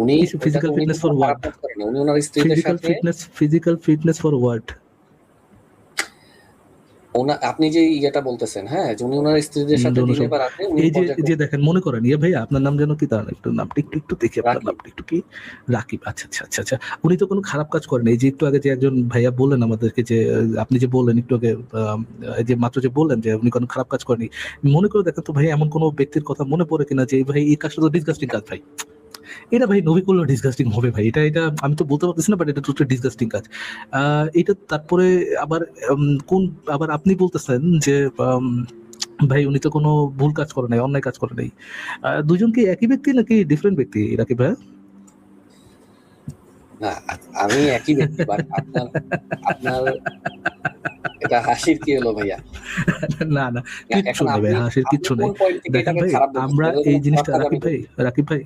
উনি কিসের ওইটাতে ফিজিক্যাল উনি ফিটনেস তো ফর কোনো খারাপ হোয়াট? কাজ করেনি, উনি ওনার স্ত্রীদের সাথে ফিজিক্যাল ফিটনেস ফর হোয়াট? আপনি যে ইয়েটা বলতেছেন, হ্যাঁ, যে উনি ওনার স্ত্রীদের সাথে দিনে বা রাতে উনি এই যে পর্যাপ্ত দেখেন, মনে করেন ভাইয়া, আপনার নাম যেন কি, তার একটু নামটা একটু দেখি, আপনার রাখি। নামটা একটু কি? রাকিব। আচ্ছা আচ্ছা আচ্ছা আচ্ছা। উনি তো কোনো খারাপ কাজ করেন। এই যে একটু আগে যে একজন ভাইয়া বললেন আমাদেরকে যে আপনি যে বললেন একটু আগে, এই যে মাত্র যে বললেন যে উনি কোনো খারাপ কাজ করেনি, মনে করে দেখেন তো ভাই, এমন কোনো ব্যক্তির কথা মনে পড়ে কিনা যে ভাই এই কাজটা তো ডিসগাস্টিং কাজ ভাই। এটা ভাই নবী করলেও ডিসগাস্টিং হবে ভাই। এটা আমি তো বলতে পারতেছি না, বাট এটা তো ডিসগাস্টিং কাজ। এটা তারপরে আবার কোন, আবার আপনি বলতেছেন যে ভাই উনি তো কোনো ভুল কাজ করে নাই, অন্যায় কাজ করে নাই। দুজন কি একই ব্যক্তি নাকি ডিফারেন্ট ব্যক্তি রাকিব ভাই? না, আমি একই ব্যক্তি, বাট আপনার আপনার এটা হাসির কি হলো ভাইয়া? না না, কিচ্ছু এখন নেই ভাই, আপনি হাসির আপনি কিচ্ছু কোন নেই। পয়েন্ট থেকে দেখেন এটাকে ভাই, খারাপ বলতেছেন? আমরা এটা এই কোনো খারাপ জিনিসটা কাজ আমি বলি। রাকিব ভাই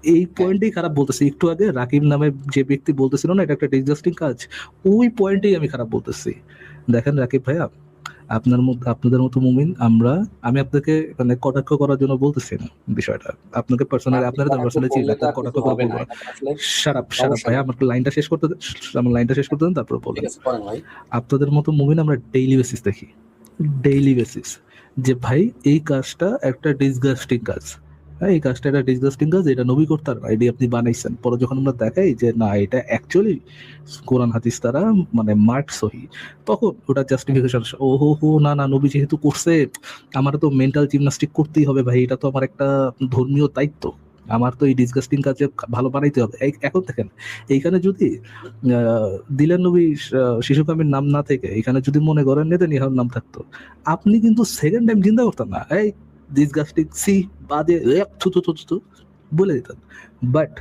এই হ্যাঁ, পয়েন্টেই খারাপ বলতেছি। একটু আগে রাকিব নামে যে ব্যক্তি বলতেছিল না এটা একটা ডিসগাস্টিং কাজ, ওই পয়েন্টেই আমি খারাপ বলতেছি। দেখেন রাকিব ভাইয়া, আপনাদের মতো মুমিন আমি আপনাকে মানে কটাক্ষ করার জন্য বলতেছি না বিষয়টা। আপনাকে পার্সোনালি, আপনি আপনারা তো কটাক্ষ পার্সোনালি চিনেন, করলে তো আপনার আর কিছু কটাক্ষ করে হবে না, বলবো না। এটা তো আসলে সারাপ সমস্যা ভাইয়া, নেই। আমার লাইনটা শেষ করতে আমার লাইনটা শেষ করতে দেন, তারপরে ঠিক বলেন। আছে, করেন ভাই। আপনাদের মতো মুভিন আমরা ডেইলি বেসিস দেখি, ডেইলি বেসিস, যে ভাই এই কাজটা একটা ডিসগাস্টিং কাজ। হ্যাঁ, এই কাজটা একটা ডিসগাস্টিং কাজ, এটা নবী করতার না, এটি আপনি বানাইছেন। পরে যখন আমরা দেখাই যে না এটা অ্যাকচুয়ালি কোরআন হাদিস দ্বারা মানে মার্ক সহি, তখন ওটা জাস্টিফিকেশন, ও হো হো, না না নবী যেহেতু করছে, আমার তো মেন্টাল জিমনাস্টিক করতেই হবে ভাই, এটা তো আমার একটা ধর্মীয় দায়িত্ব, আমার তো এই ডিসগাস্টিং কাজে ভালো বানাইতে হবে। এখন দেখেন, এইখানে যদি দিলেন নবী শিশু কামির নাম না থেকে এখানে যদি মনে করেন নেতানিয়াহুর নাম থাকতো, আপনি কিন্তু সেকেন্ড টাইম চিন্তা করতেন না, এই ডিসগাস্টিং সি বাজে থু থু থু থু থু বলে দিতেন। বাট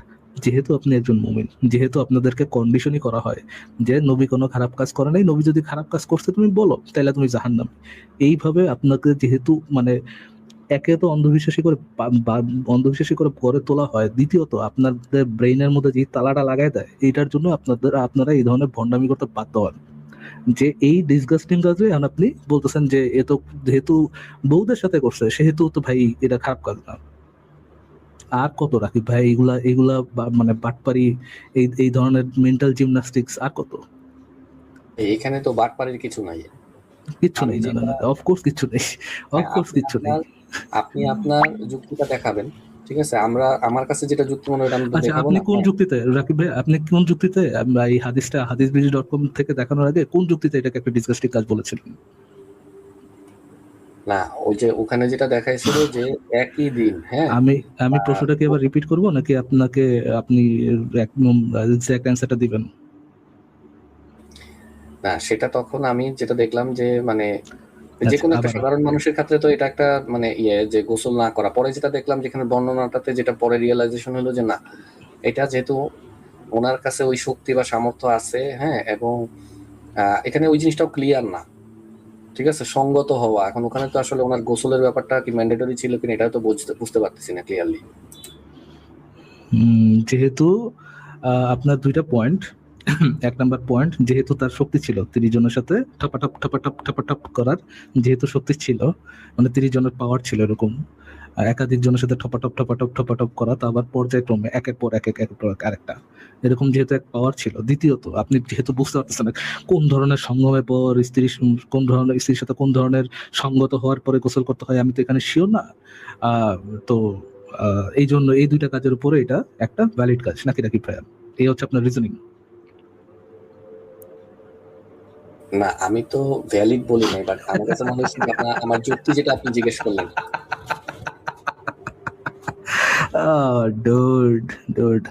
যেহেতু আপনি একজন মুমিন, যেহেতু আপনাদেরকে কন্ডিশনই করা হয় যে নবী কোনো খারাপ কাজ করে নাই, নবী যদি খারাপ কাজ করছে তুমি বলো, তাহলে তুমি জাহান্নাম। এইভাবে আপনাকে যেহেতু মানে একে তো অন্ধবিশ্বাসী করে গড়ে তোলা হয়, দ্বিতীয়ত আপনাদের ব্রেইনের মধ্যে যে তালাটা লাগাই দেয়, এইটার জন্য আপনারা এই ধরনের ভণ্ডামি করতে বাধ্য হন। যে এই ডিসগাস্টিং কাজে এখন আপনি বলতেছেন যে এ তো যেহেতু বউদের সাথে করছে সেহেতু তো ভাই এটা খারাপ কাজ না। আর কত রাকিব ভাই, এগুলা মানে বাটপারি, এই ধরনের মেন্টাল জিমনাস্টিক্স আর কত? এখানে তো বাটপাড়ির কিছু নাই। কিচ্ছু আমি নেই, না না যেটা না, অফকোর্স কিচ্ছু নেই, হ্যাঁ, অফকোর্স কিচ্ছু নেই। আপনি আপনার যুক্তিটা দেখাবেন, ঠিক আছে? আমার কাছে যেটা যুক্তি মনে হয় ওটা আমি তো আচ্ছা, দেখাবো আপনি না। কোন হ্যাঁ, যুক্তিতে রাকিব ভাই, আপনি কোন যুক্তিতে আমরা এই হাদিসবিজি.com থেকে দেখানোর আগে কোন যুক্তিতে এটাকে একটা ডিসগাস্টিং কাজ বলেছিলেন? না, ওই যে ওখানে যেটা দেখাইছিল যে একই দিন, হ্যাঁ, আমি আমি প্রশ্নটাকে আবার রিপিট করব নাকি আপনি একদম এক্সাক্ট অ্যান্সারটা দিবেন? না, সেটা তখন আমি যেটা দেখলাম যে মানে যে আচ্ছা, কোনো একটা আবারও সাধারণ মানুষের ক্ষেত্রে তো এটা একটা মানে যে গোসল না করা, পরে যেটা দেখলাম যেখানে বর্ণনাটাতে যেটা পরে রিয়েলাইজেশন হলো যে না, এটা যেহেতু ওনার কাছে ওই শক্তি বা সামর্থ্য আছে, হ্যাঁ, এবং এখানে ওই জিনিসটাও ক্লিয়ার না, ঠিক আছে, সঙ্গত হওয়া। এখন ওখানে তো আসলে ওনার গোসলের ব্যাপারটা কি ম্যান্ডেটরি ছিল কিনা এটা তো বুঝতে পারতেছি না ক্লিয়ারলি। যেহেতু আপনার দুইটা পয়েন্ট, এক নাম্বার পয়েন্ট, যেহেতু তার শক্তি ছিল 30 জনের সাথে ঠাপাঠাপ করার, যেহেতু শক্তি ছিল, মানে 30 জনের পাওয়ার ছিল এরকম, একাধিক জনের সাথে ঠপাটপ করা, তা আবার পর্যায়ক্রমে একের পর আরেকটা, এরকম যেহেতু এক পাওয়ার ছিল। দ্বিতীয়ত আপনি যেহেতু বুঝতে পারতেছেন না কোন ধরনের সঙ্গমের পর কোন ধরনের স্ত্রীর সাথে কোন ধরনের সঙ্গত হওয়ার পরে গোসল করতে হয়, আমি তো এখানে শিওর না। তো এই জন্য এই দুইটা কাজের উপরে এটা একটা ভ্যালিড কাজ নাকি রাকিব ভাইয়া? এই হচ্ছে আপনার রিজনিং। না, আমি তো ভ্যালিড বলি নাই, বাট আমার কাছে মনে হচ্ছে যে আমার যুক্তি যেটা আপনি জিজ্ঞেস করলেন। ডুড ডুড,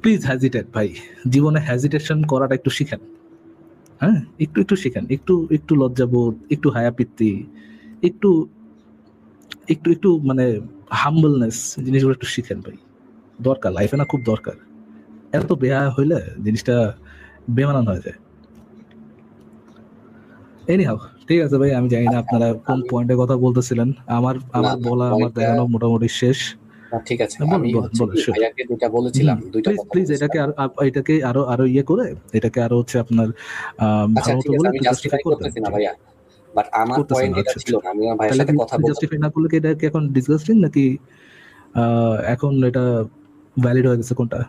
প্লিজ হ্যাজিটেট ভাই, জীবনে হ্যাজিটেশন করাটা একটু শিখেন। হ্যাঁ, একটু শিখেন, একটু লজ্জাবোধ, একটু হায়াপিত্তি, একটু একটু মানে হাম্বলনেস, জিনিসগুলো একটু শিখেন ভাই, দরকার লাইফে, না খুব দরকার। এত বেহায়া হইলে জিনিসটা বেমানান হয়ে যায়। এনিহাউ, ঠিক ঠিক আছে ভাই, আমি জানি না আপনারা কোন আমি পয়েন্টে কথা বলতেছিলেন। আমার না আমার না বলা, আমার পয়েন্টটা দেখানো মোটামুটি শেষ। ঠিক আছে। বলেন আমি বলেন হচ্ছে বলেন, কি শিওর। ভাইয়াকে ২ টা বলেছিলাম, হুম, ২ টা প্লিজ কথা প্লিজ বলেছিলাম। এটাকে আরো আরো ইয়ে করে, এটাকে আরো হচ্ছে আপনার আচ্ছা ভালো ঠিক মতো আছে, বলে আমি একটু জাস্টিফাই জাস্টিফাই করে দেন। করতেছি না জি, ভাইয়া। বাট আমার করতেছেন পয়েন্ট না, এটা আচ্ছা ছিল আচ্ছা। না। আমি আমার ভাইয়ের তাহলে সাথে কি কথা বলতে জাস্টিফাই না করলে কি এটা কি এখন ডিসগাস্টিং, নাকি এখন এটা ভ্যালিড হয়ে গেছে কোনটা?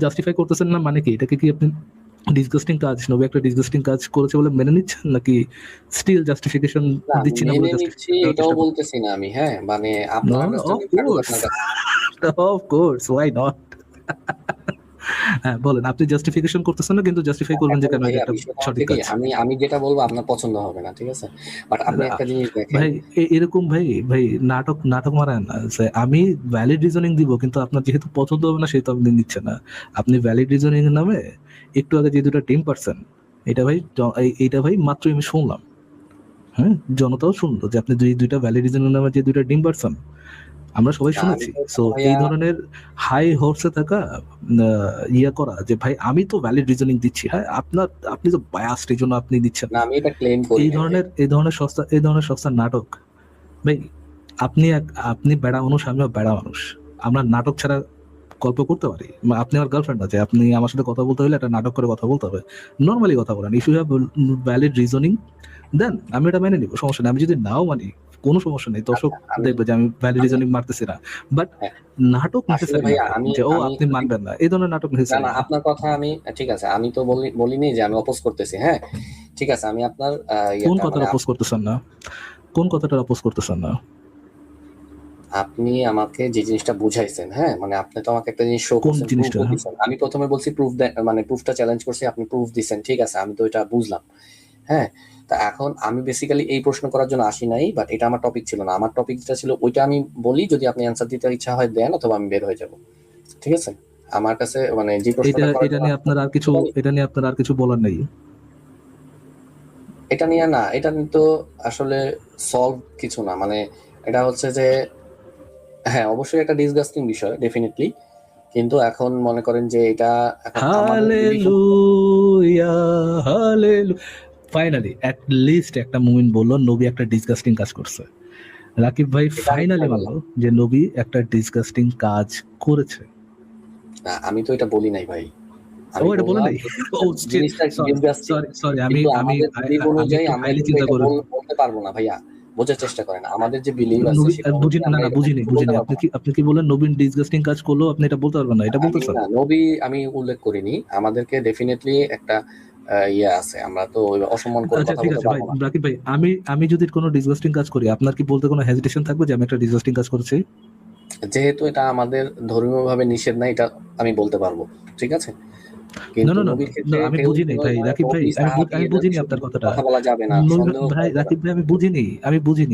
জাস্টিফাই করতেছেন না মানে কি, এটাকে কি আপনি ডিসগাস্টিং কাজ, নবী একটা ডিসগাস্টিং কাজ করেছে বলে মেনে নিচ্ছেন, নাকি স্টিল জাস্টিফিকেশন না দিচ্ছি না বলে মেনে নিচ্ছি জাস্টিফিকেশন দেওয়ার এটাও চেষ্টা করছেন? বলতেছি না আমি, হ্যাঁ? মানে আপনার No, of আন্ডারস্ট্যান্ডিং থাকুক course. আপনার কাছে। Of course, why not? হ্যাঁ, বলেন। আপনি জাস্টিফিকেশন করতেছেন না, কিন্তু জাস্টিফাই করবেন যে এখন কেন এটা ভাইয়া একটা বিষয়টা হচ্ছে সঠিক কি কাজ। আমি যেটা বলবো আপনার পছন্দ হবে না, ঠিক আছে? বাট আপনি আ একটা জিনিস দেখেন। ভাই, এরকম ভাই, ভাই নাটক নাটক মারান না যে আমি ভ্যালিড রিজনিং দিব, কিন্তু আপনার যেহেতু পছন্দ হবে না সেহেতু আপনি নিচ্ছেন না। আপনি ভ্যালিড রিজনিং এর নামে একটু আগে যে ২টা টিম পারছেন, এটা ভাই এইটা ভাই মাত্রই আমি শুনলাম। হ্যাঁ? জনতাও শুনলো যে আপনি ২টা ভ্যালিড রিজনিং এর নামে যে ২টা টিম পারছেন, আমরা সবাই না আমি শুনেছি। তো সো ভাইয়া এই ধরনের হাই হর্সে থাকা, ইয়ে করা যে ভাই আমি তো ভ্যালিড রিজনিং দিচ্ছি, হ্যাঁ আপনি তো বায়াসড, এই জন্য আপনি দিচ্ছেন না না। আমি এটা ক্লেম করি নাই ভাই। এই ধরনের সস্তা নাটক ভাই। আপনি বেড়া মানুষ, আমিও বেড়া মানুষ। আমরা নাটক ছাড়া গল্প করতে পারি। আপনি আমার গার্লফ্রেন্ড না যে আপনি আমার সাথে কথা বলতে হলে একটা নাটক করে কথা বলতে হবে। নরমালি কথা বলেন। If you have valid reasoning, then আমি এটা মেনে নিব, সমস্যা নেই। আমি যদি নাও মানি, কোনো সমস্যা নেই। দর্শক আচ্ছা আমি দেখবে যে আমি ভ্যালিড আমি রিজনিং মারতেছি না। বাট হ্যাঁ, নাটক আসলে নেসেসারি না ভাইয়া ভাই, আমি যে আমি আপনি যদি মানবেন না, এই ধরনের নাটক না, নেসেসারি না না। আপনার কথা আমি ঠিক আছে। আমি তো বলিনি যে আমি অপোজ করতেছি, হ্যাঁ? ঠিক আছে আমি আপনার কোন ইয়েটা কথাটা মানে অপোজ করতেছেন না? কোন কথাটা অপোজ করতেছেন না? আপনি আমাকে যে জিনিসটা বুঝাইছেন, হ্যাঁ? মানে আপনি তো আমাকে একটা জিনিস শো কোন করছেন, জিনিসটা? প্রুফও দিছেন। আমি ১ম এ বলছি প্রুফ দেন, মানে প্রুফটা চ্যালেঞ্জ করছি, আপনি প্রুফ দিছেন। ঠিক আছে, আমি তো এটা বুঝলাম। হ্যাঁ? তো এখন আমি বেসিক্যালি এই প্রশ্ন করার জন্য আসি নাই, বাট এটা আমার টপিক ছিল না। আমার টপিকটা ছিল ওইটা আমি বলি, যদি আপনি অ্যান্সার দিতে ইচ্ছা হয় দেন, অথবা আমি বের হয়ে যাব। ঠিক আছে? আমার কাছে মানে যে এটা প্রশ্নটা করার এটা জন্য নিয়ে আসছেন, আপনার আর কিছু, এটা নিয়ে আপনার আর কিছু বলার নেই? এটা নিয়ে না, এটা তো আসলে সলভ কিছু না। মানে এটা হচ্ছে যে হ্যাঁ, অবশ্যই একটা ডিসগাস্টিং বিষয় ডেফিনিটলি। কিন্তু এখন মনে করেন যে এটা এখন আমাদের believe hallelujah, hallelu finally at least একটা মুমিন বলল নবী একটা ডিসগাস্টিং কাজ করছে। রাকিব ভাই এটা আমি ফাইনালি কোথায় মানলো বললাম? যে নবী একটা ডিসগাস্টিং কাজ করেছে। না, আমি তো এটা বলি নাই ভাই। ও, আমি এটা বলে বললাম নাই? যে ও শিট, জিনিসটা সরি ডিসগাস্টিং। সরি সরি, আমি কিন্তু আমি আমাদের বিলিভ আমি অনুযায়ী একটু আমরা হাইলি কিন্তু চিন্তা এটা করে বলতে পারবো না ভাইয়া। বোঝার চেষ্টা করেন। আমাদের যে বিলিভ আছে নবী, সেটা বুঝি অনুযায়ী না আমরা না, এরকম বুঝিনি কিছু বলতে বুঝিনি। পারবো না। আপনি কি বলেন নবীন ডিসগাস্টিং কাজ করলেও আপনি এটা বলতে পারবেন না, এটা আমি বলতেছেন? না নবী আমি উল্লেখ করিনি। আমাদেরকে ডেফিনিটলি একটা ইয়ে আছে। আমরা তো ওই অসম্মান করে আচ্ছা কথা ঠিক বলতে আছে ভাই, পারবো না। রাকিব ভাই, আমি যদি কোনো ডিসগাস্টিং কাজ করি, আপনার কি বলতে কোনো হেজিটেশন থাকবে যে আমি একটা ডিসগাস্টিং কাজ করেছি? যেহেতু এটা আমাদের ধর্মীয়ভাবে নিষেধ নাই, এটা আমি বলতে পারবো। ঠিক আছে? না কিন্তু না না নবীর না, ক্ষেত্রে আমি কেউ বুঝিনি কোনো ভাই, মানে রাকিব ভাই, নবী, সাহাবী আমি এদের বুঝিনি বিষয়ে আপনার কথাটা। কথা বলা যাবে না। সন্দেহ ভাই করা যাবে রাকিব না। ভাই, আমি বুঝিনি,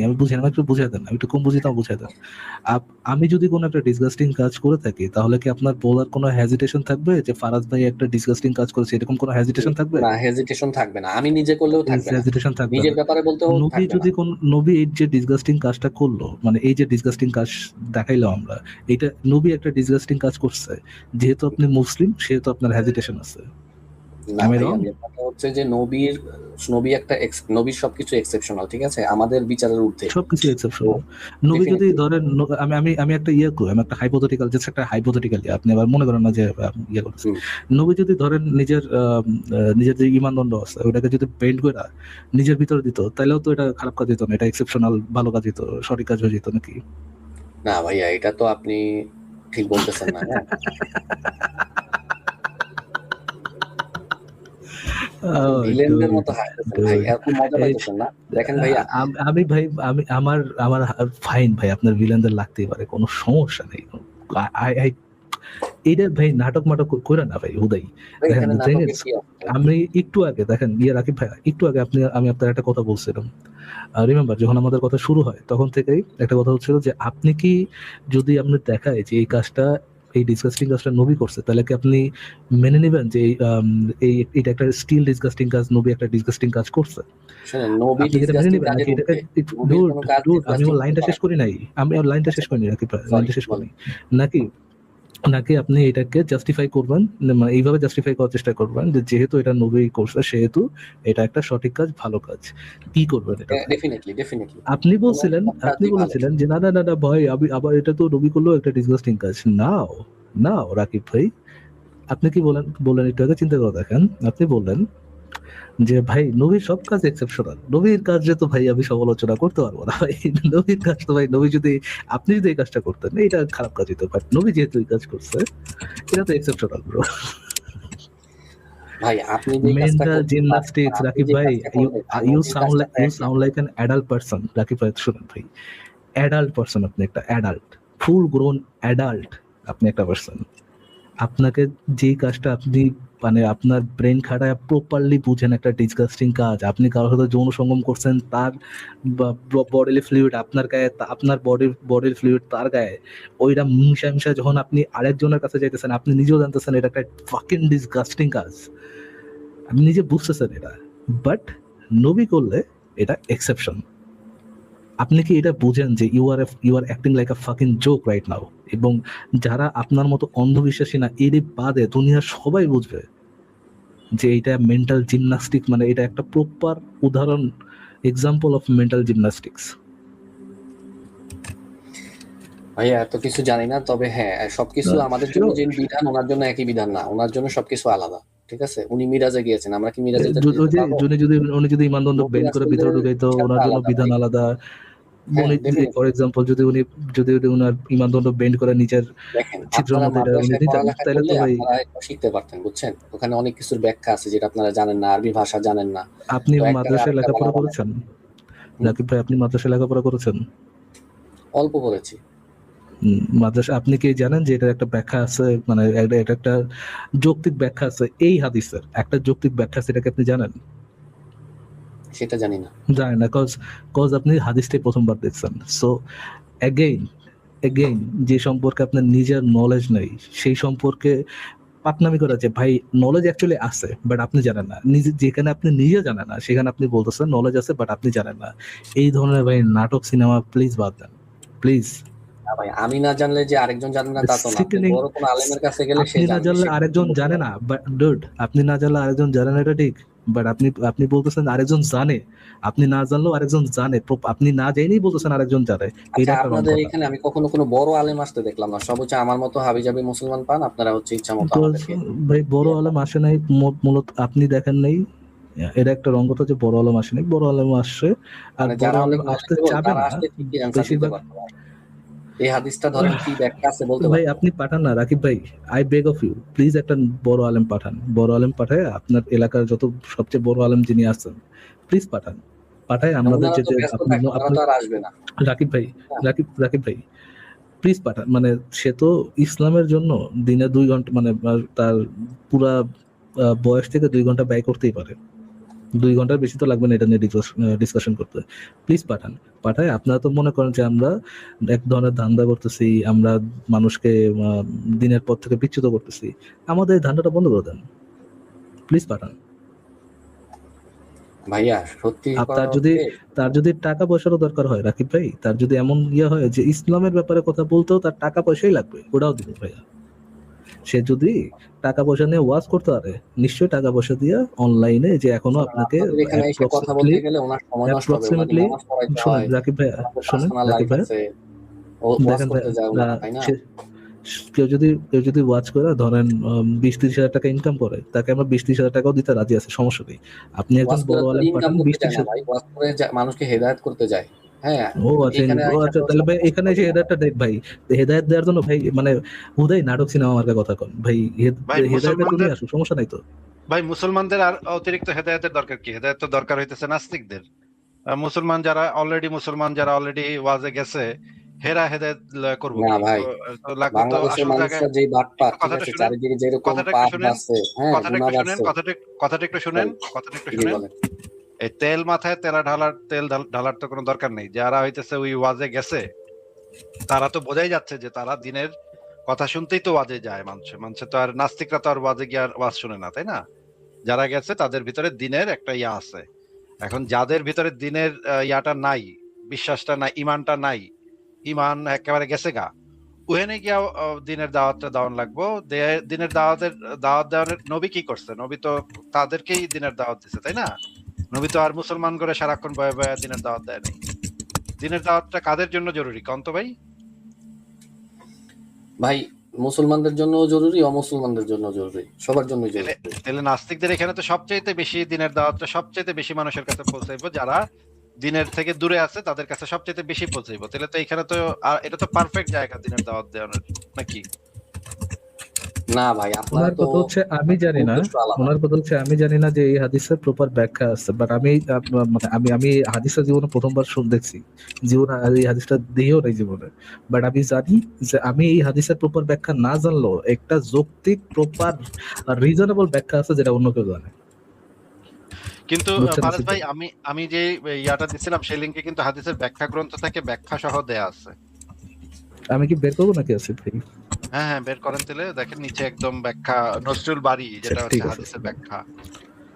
আমি একটু বুঝাই দেন, আমি একটু কম বুঝি, তাও বুঝাই দেন। আমি যদি কোনো একটা ডিসগাস্টিং কাজ করে থাকি, তাহলে কি আপনার বলার কোনো হেজিটেশন থাকবে যে ফারাজ ভাই একটা ডিসগাস্টিং কাজ করেছে, এরকম কোনো হেজিটেশন থাকবে? না হেজিটেশন থাকবে না। আমি নিজে করলেও থাকবে না। হেজিটেশন থাকবে নিজের না। ব্যাপারে বলতেও নবী থাকবে না। যদি কোন, নবী এই যে ডিসগাস্টিং কাজটা করলো, মানে এই যে ডিসগাস্টিং কাজ দেখাইলাম আমরা, এটা নবী একটা ডিসগাস্টিং কাজ করছে, যেহেতু আপনি মুসলিম সেহেতু আপনার হেজিটেশন আছে। না আমি রং? ভাইয়া, ব্যাপারটা হচ্ছে যে নবী একটা নবীর সবকিছু এক্সেপশনাল। ঠিক আছে? আমাদের বিচারের ঊর্ধ্বে। সবকিছু তো এক্সেপশনাল। নবী যদি ডেফিনিটলি ধরেন আমি একটা ইয়ে করি, আমি একটা হাইপোথেটিক্যাল, জাস্ট একটা হাইপোথেটিক্যাল, আপনি আবার মনে করেন না যে ইয়ে করতেছে। নবী যদি ধরেন নিজের যে ঈমানদণ্ড আছে ওটাকে যদি পেইন্ট করে নিজের ভিতরে দিত, তাহলেও তো এটা খারাপ কাজ হতো না, এটা এক্সেপশনাল ভালো কাজ হতো, সঠিক কাজ হয়ে যেত নাকি? না ভাইয়া, এটা তো আপনি ঠিক বলতেছেন না, হ্যাঁ? আপনি Oh, ভিলেনদের dude, মতো হাসতেছেন ভাই। dude. এত মজা এই পাইতেছেন না? দেখেন ভাইয়া, আমি ভাই, আমি আমার আমার ফাইন ভাই, আপনার ভিলেনদের লাগতেই পারে, কোনো সমস্যা নেই। আই আই এইটা ভাই নাটক মাটক করে না ভাই হুদাই। ভাই দেখেন এখানে the thing নাটকের is, কি আছে? আমি একটু আগে দেখেন রাকিব ভাই, একটু আগে আমি আপনার একটা কথা বলছিলাম। রিমেম্বার যখন আমাদের কথা শুরু হয় তখন থেকেই একটা কথা হচ্ছিল যে আপনি কি, যদি আপনি দেখায় যে এই কাজটা, এই ডিসগাস্টিং কাজটা নবী করছে, তাহলে কি আপনি মেনে নিবেন যে এটা একটা স্টিল ডিসগাস্টিং কাজ, নবী একটা ডিসগাস্টিং কাজ করছে? শুনেন, নবী আপনি কি এটা মেনে ডিসগাস্টিং নিবেন, কাজের নাকি এটাকে ঊর্ধ্বে। নবীর ডুড কোনো কাজ ডুড আমি ডিসগাস্টিং আমার হতে লাইনটা পারে শেষ না। করি নাই, আমি আর লাইনটা আচ্ছা শেষ করিনি রাকিব ভাই, সরি লাইনটা শেষ বলেন। করিনি। নাকি নাকি আপনি এটাকে জাস্টিফাই করবেন, মানে এইভাবে জাস্টিফাই করার চেষ্টা করবেন যে যেহেতু এটা নবী করছে সেহেতু এটা একটা সঠিক কাজ, ভালো কাজ, কি করবেন এটা? ডেফিনেটলি আপনি ওনার বলছিলেন, সব আপনি কাজই ভালো। বলেছিলেন যে না না না না ভাই, আমি আবার এটা তো নবী করলেও একটা ডিসগাস্টিং কাজ। নাও নাও রাকিব ভাই, আপনি কি বলেন বলেন একটু আগে চিন্তা করে দেখেন। আপনি বললেন যে ভাই নবীর সব কাজ এক্সেপশনাল, নবীর কাজে তো ভাই আমি সমালোচনা করতে পারবো না ভাই। নবীর কাজ তো ভাই, নবী যদি, আপনি যদি এই কাজটা করতেন এটা খারাপ কাজ হতো, বাট নবী যেহেতু এই কাজ করছে এটা তো এক্সেপশনাল ব্রো। ভাই আপনি যে কাজটা মেন্টাল করতে পারছেন না, জিমনাস্টিক্স আপনি রাকিব যে ভাই, কাজটা করবেন আর ইউ নবীর সাউন্ড কাজটা লাইক তো ইউ এক না। Sound like an adult person Rakib ভাই। শুনুন ভাই, অ্যাডাল্ট পারসন, আপনি একটা অ্যাডাল্ট, ফুল গ্রোন অ্যাডাল্ট, আপনি একটা পারসন। আপনাকে যেই কাজটা আপনি, মানে আপনার ব্রেন খাটায় প্রপারলি বুঝেন একটা ডিসগাস্টিং কাজ, আপনি কারোর সাথে যৌন সঙ্গম করছেন, তার বডিলি ফ্লুইড আপনার গায়ে, আপনার বডির ফ্লুইড তার গায়ে, ওইটা মিশা মিশা যখন আপনি আরেকজনের কাছে যাইতেছেন, আপনি নিজেও জানতেছেন এটা একটা ফাকিং ডিসগাস্টিং কাজ, আপনি নিজে বুঝতেছেন এটা, বাট নবী করলে এটা এক্সেপশন। আপনি কি এটা বুঝেন যে you are acting like a fucking joke right now? এবং যারা আপনার মতো অন্ধবিশ্বাসী না, এর বাদে দুনিয়ার সবাই বুঝবে যে এটা মেন্টাল জিমনাস্টিক, মানে এটা একটা প্রপার উদাহরণ, এক্সাম্পল অফ মেন্টাল জিমনাস্টিক্স। ভাইয়া এত কিছু জানি না, তবে হ্যাঁ সবকিছু আমাদের জন্য যে বিধান ওনার জন্য একই বিধান না, ওনার জন্য সবকিছু আলাদা। ঠিক আছে, উনি মিরাজে গিয়েছেন, আমরা কি মিরাজে যেতে পারবো? উনি যদি ইমানদণ্ড নবী বেন্ড করে ভিতরে রাসূলদের ঢুকাইতো, ওনার বিষয়টা জন্য আলাদা বিধান ভাই। আলাদা। হ্যাঁ উনি যদি ফর ডেফিনেটলি। এক্সাম্পল যদি উনি ওনার ইমানদণ্ড বেন্ড করে নিচের দেখেন ছিদ্রের আপনারা মধ্যে এটা উনি মাদ্রাসায় দিতেন, পড়ালেখা তাহলে করলে তো ভাই, আপনারা এটা শিখতে পারতেন, বুঝছেন? ওখানে অনেক কিছুর ব্যাখ্যা আছে যেটা আপনারা জানেন না, আরবি ভাষা জানেন না। আপনি তো একটারে মাদ্রাসায় আরেকটা লেখাপড়া বানায় বানায় করেছেন? হুম, রাকিব ভাই, আপনি মাদ্রাসায় লেখাপড়া করেছেন? অল্প পড়েছি। মাদ্রাসা, আপনি কি জানেন যে এটার একটা ব্যাখ্যা আছে, মানে এটা একটা যৌক্তিক ব্যাখ্যা আছে এই হাদিসের, একটা যৌক্তিক ব্যাখ্যা আছে, এটাকে আপনি জানেন? সেটা জানি না। জানেন না, কজ আপনি হাদিসটাই প্রথমবার দেখছেন। সো অ্যাগেইন অ্যাগেইন, যে সম্পর্কে আপনার নিজের নলেজ নেই সেই সম্পর্কে পাকনামি করা, যে ভাই নলেজ অ্যাকচুয়ালি আছে বাট আপনি জানেন না, নিজে যেখানে আপনি নিজে জানেন না সেখানে আপনি বলতেছেন নলেজ আছে বাট আপনি জানেন না, এই ধরনের ভাই নাটক সিনেমা প্লিজ বাদ দেন, প্লিজ। না ভাই, আমি না জানলে যে আরেকজন জানবে না তা তো না। আপনি সিকেনিং, বড় কোনো আলেমের কাছে গেলে সে আপনি না জানবে, জানলে সে কি আরেকজন বলতে জানে পারে। না, বাট ডুড, আপনি না জানলে আরেকজন জানে না, এটা ঠিক, বাট আপনি বলতেছেন আরেকজন জানে, আপনি না জানলেও আরেকজন জানে, আপনি না জেনেই বলতেছেন আরেকজন জানে, আচ্ছা এটা একটা রং আপনাদের কথা। এখানে আমি কখনো কোনো বড় আলেম আসতে দেখলাম না, সব হচ্ছে আমার মতো হাবিজাবি মুসলমান পান, আপনারা হচ্ছে ইচ্ছা মতো Because আমাদেরকে ভাই বড় ইয়ে আলম করেন। আসে নাই, মূলত আপনি দেখেন নাই, এটা একটা রং কথা যে বড় আলম আসে নাই, বড় আলম আসছে, আর মানে বড় যারা আলম অনেক আসতে নলেজেবল চাবে তারা না আসলে ঠিকই অ্যান্সার দিতে বেশিরভাগ। পারতো ভাই। এই হাদিসটা ধরেন কি ব্যাখ্যা আছে বলতে ভাই পারতো। আপনি পাঠান না রাকিব ভাই, I beg of you, please একটা বড় আলেম পাঠান, বড় আলেম পাঠায় আপনার এলাকার যত সবচেয়ে বড় আলেম যিনি আছেন প্লিজ পাঠান, পাঠায় না, আমাদের ওনারা তো যেতে ব্যস্ত আপনি থাকে, ওনারা আপনি তো আর আসবে না। রাকিব ভাই, হ্যাঁ, রাকিব ভাই প্লিজ পাঠান, মানে সে তো ইসলামের জন্য দিনে 2 ঘন্টা, মানে তার পুরা বয়স থেকে 2 ঘন্টা ব্যয় করতেই পারে, 2 ঘন্টার বেশি তো লাগবে না এটা নিয়ে ডিসকাশন করতে। প্লিজ পাঠান, পাঠায়। আপনারা তো মনে করেন যে আমরা এক ধরনের ধান্দা করতেছি, আমরা মানুষকে দিনের পর থেকে বিচ্যুত করতেছি, আমাদের এই ধান্দাটা বন্ধ করে দেন, প্লিজ পাঠান। ভাইয়া সত্যি আর কথা হচ্ছে তার যদি টাকা পয়সারও দরকার হয় রাকিব ভাই, তার যদি এমন ইয়ে হয় যে ইসলামের ব্যাপারে কথা বলতেও তার টাকা পয়সাই লাগবে, ওটাও দিব ভাইয়া। সে যদি টাকা পয়সা নিয়ে ওয়াজ করতে পারে, নিশ্চয়ই টাকা পয়সা দিয়ে অনলাইনে, যে এখনো শোনেন, আপনাকে আপনাদের এখানে এসে কথা বলতে গেলে ওনার সময় নষ্ট হবে, ওনাকে অ্যাপ্রক্সিমেটলি, নামাজ পড়াইতে শোনেন হয়, রাকিব ভাইয়া, ওনাদের শোনেন পার্সোনাল রাকিব লাইফ ভাইয়া, আছে, ও ওয়াজ দেখেন করতে যায় ওনারা, তাই না? কেউ যদি ওয়াচ করে ধরেন 20-30 হাজার টাকা ইনকাম করে, তাকে আমরা 20-30 হাজার টাকাও দিতে রাজি আছে, সমস্যা নেই। আপনি একজন ওয়াজ করে বড় তো আলেম ইনকাম পাঠান করতে বিশ যায় ত্রিশ না ভাই, ওয়াজ করে মানুষকে হেদায়েত করতে যায়। হ্যাঁ, ও আচ্ছা, এখানে ও আইসা আচ্ছা, তো তাহলে সব ভাই নষ্ট এখানে করে এসে দিবে না। হেদায়তটা দেখ ভাই, হেদায়ত দেওয়ার জন্য ভাই, মানে হুদাই নাটক সিনেমা মার্কা কথা কন ভাই, ভাই হেদায়তের জন্যই মুসলমানদের, আসুক, সমস্যা নাই তো। ভাই মুসলমানদের আর অতিরিক্ত হেদায়েতের দরকার কি? হেদায়েত তো দরকার হইতেছে নাস্তিকদের। মুসলমান যারা অলরেডি ওয়াজে গেছে, হেরা হেদায়েত করবো না কি? ভাই, তো লাগবে তো বাংলাদেশের আসল জায়গায়। মানুষরা যেই বাটপার, একটু ঠিক কথাটা আছে, শুনেন, চারিদিকে যেরকম কথাটা একটু পাপ শুনেন, বাড়ছে, হ্যাঁ কথাটা গুনাহ একটু শুনেন, বাড়ছে। কথাটা একটু শুনেন, সরি, কথাটা একটু জি শুনেন। বলেন। এই তেল মাথায় তেল ঢালার তো কোনো দরকার নেই। যারা হইতেছে ওই ওয়াজে গেছে, তারা তো বোঝাই যাচ্ছে যে তারা দিনের কথা শুনতেই তো ওয়াজে যায়। মানুষে তো আর নাস্তিকরা তো আর ওয়াজে গিয়ে আর ওয়াজ শুনে না, তাই না? যারা গেছে তাদের ভিতরে দিনের একটা ইয়া আছে। এখন যাদের ভিতরে দিনের ইয়াটা নাই, বিশ্বাসটা নাই, ইমানটা নাই, ইমান একেবারে গেছে গা, ওখানে গিয়া দিনের দাওয়াতটা দেওয়ান লাগবো। দিনের দাওয়াত দেওয়ানের নবী কি করছে? নবী তো তাদেরকেই দিনের দাওয়াত দিছে, তাই না? নবী তো আর মুসলমান করে সারাক্ষণ বয়ে বয়ে দিনের দাওয়াত দেয় নাই। দিনের দাওয়াতটা কাদের জন্য জরুরি কন তো ভাই? ভাই মুসলমানদের জন্য জরুরি, অমুসলমানদের জন্য জরুরি, সবার জন্যই জরুরি। তাহলে নাস্তিকদের এখানে তো সবচাইতে বেশি দিনের দাওয়াতটা সবচাইতে বেশি মানুষের কাছে পৌঁছাইবো, যারা দিনের থেকে দূরে আছে তাদের কাছে সবচাইতে বেশি পৌঁছাইবো। তাহলে তো এখানে তো এটা তো পারফেক্ট জায়গা দিনের দাওয়াত দেওয়ার, নাকি? না ভাই, আপনারা ওনার তো কথা হচ্ছে আমি জানি না, উদ্দেশ্য আলাদা। ওনার কথা হচ্ছে আমি জানি না যে এই হাদিসের প্রপার ব্যাখ্যা আছে, বাট আমি মানে আমি হাদিসটা জীবনে প্রথমবার দেখছি, জীবনে এই হাদিসটা দিয়েও নাই জীবনে, বাট আমি জানি যে আমি এই হাদিসের প্রপার ব্যাখ্যা না জানলেও একটা যৌক্তিক প্রপার রিজনেবল ব্যাখ্যা আছে যেটা অন্য কেউ জানে। কিন্তু বুঝছেন ফারাজ আসিফ ভাই, ভাই? আমি যে ইয়াটা দিছিলাম সেই লিংকে কিন্তু হাদিসের ব্যাখ্যা গ্রন্থ থেকে ব্যাখ্যা সহ দেয়া আছে। আমি কি বের করবো নাকি আসিফ ভাই? হ্যাঁ হ্যাঁ, বের করেন তাহলে, দেখেন নিচে একদম ব্যাখ্যা নজরুল বাড়ি, যেটা ঠিক হচ্ছে আছে। হাদিসের ব্যাখ্যা,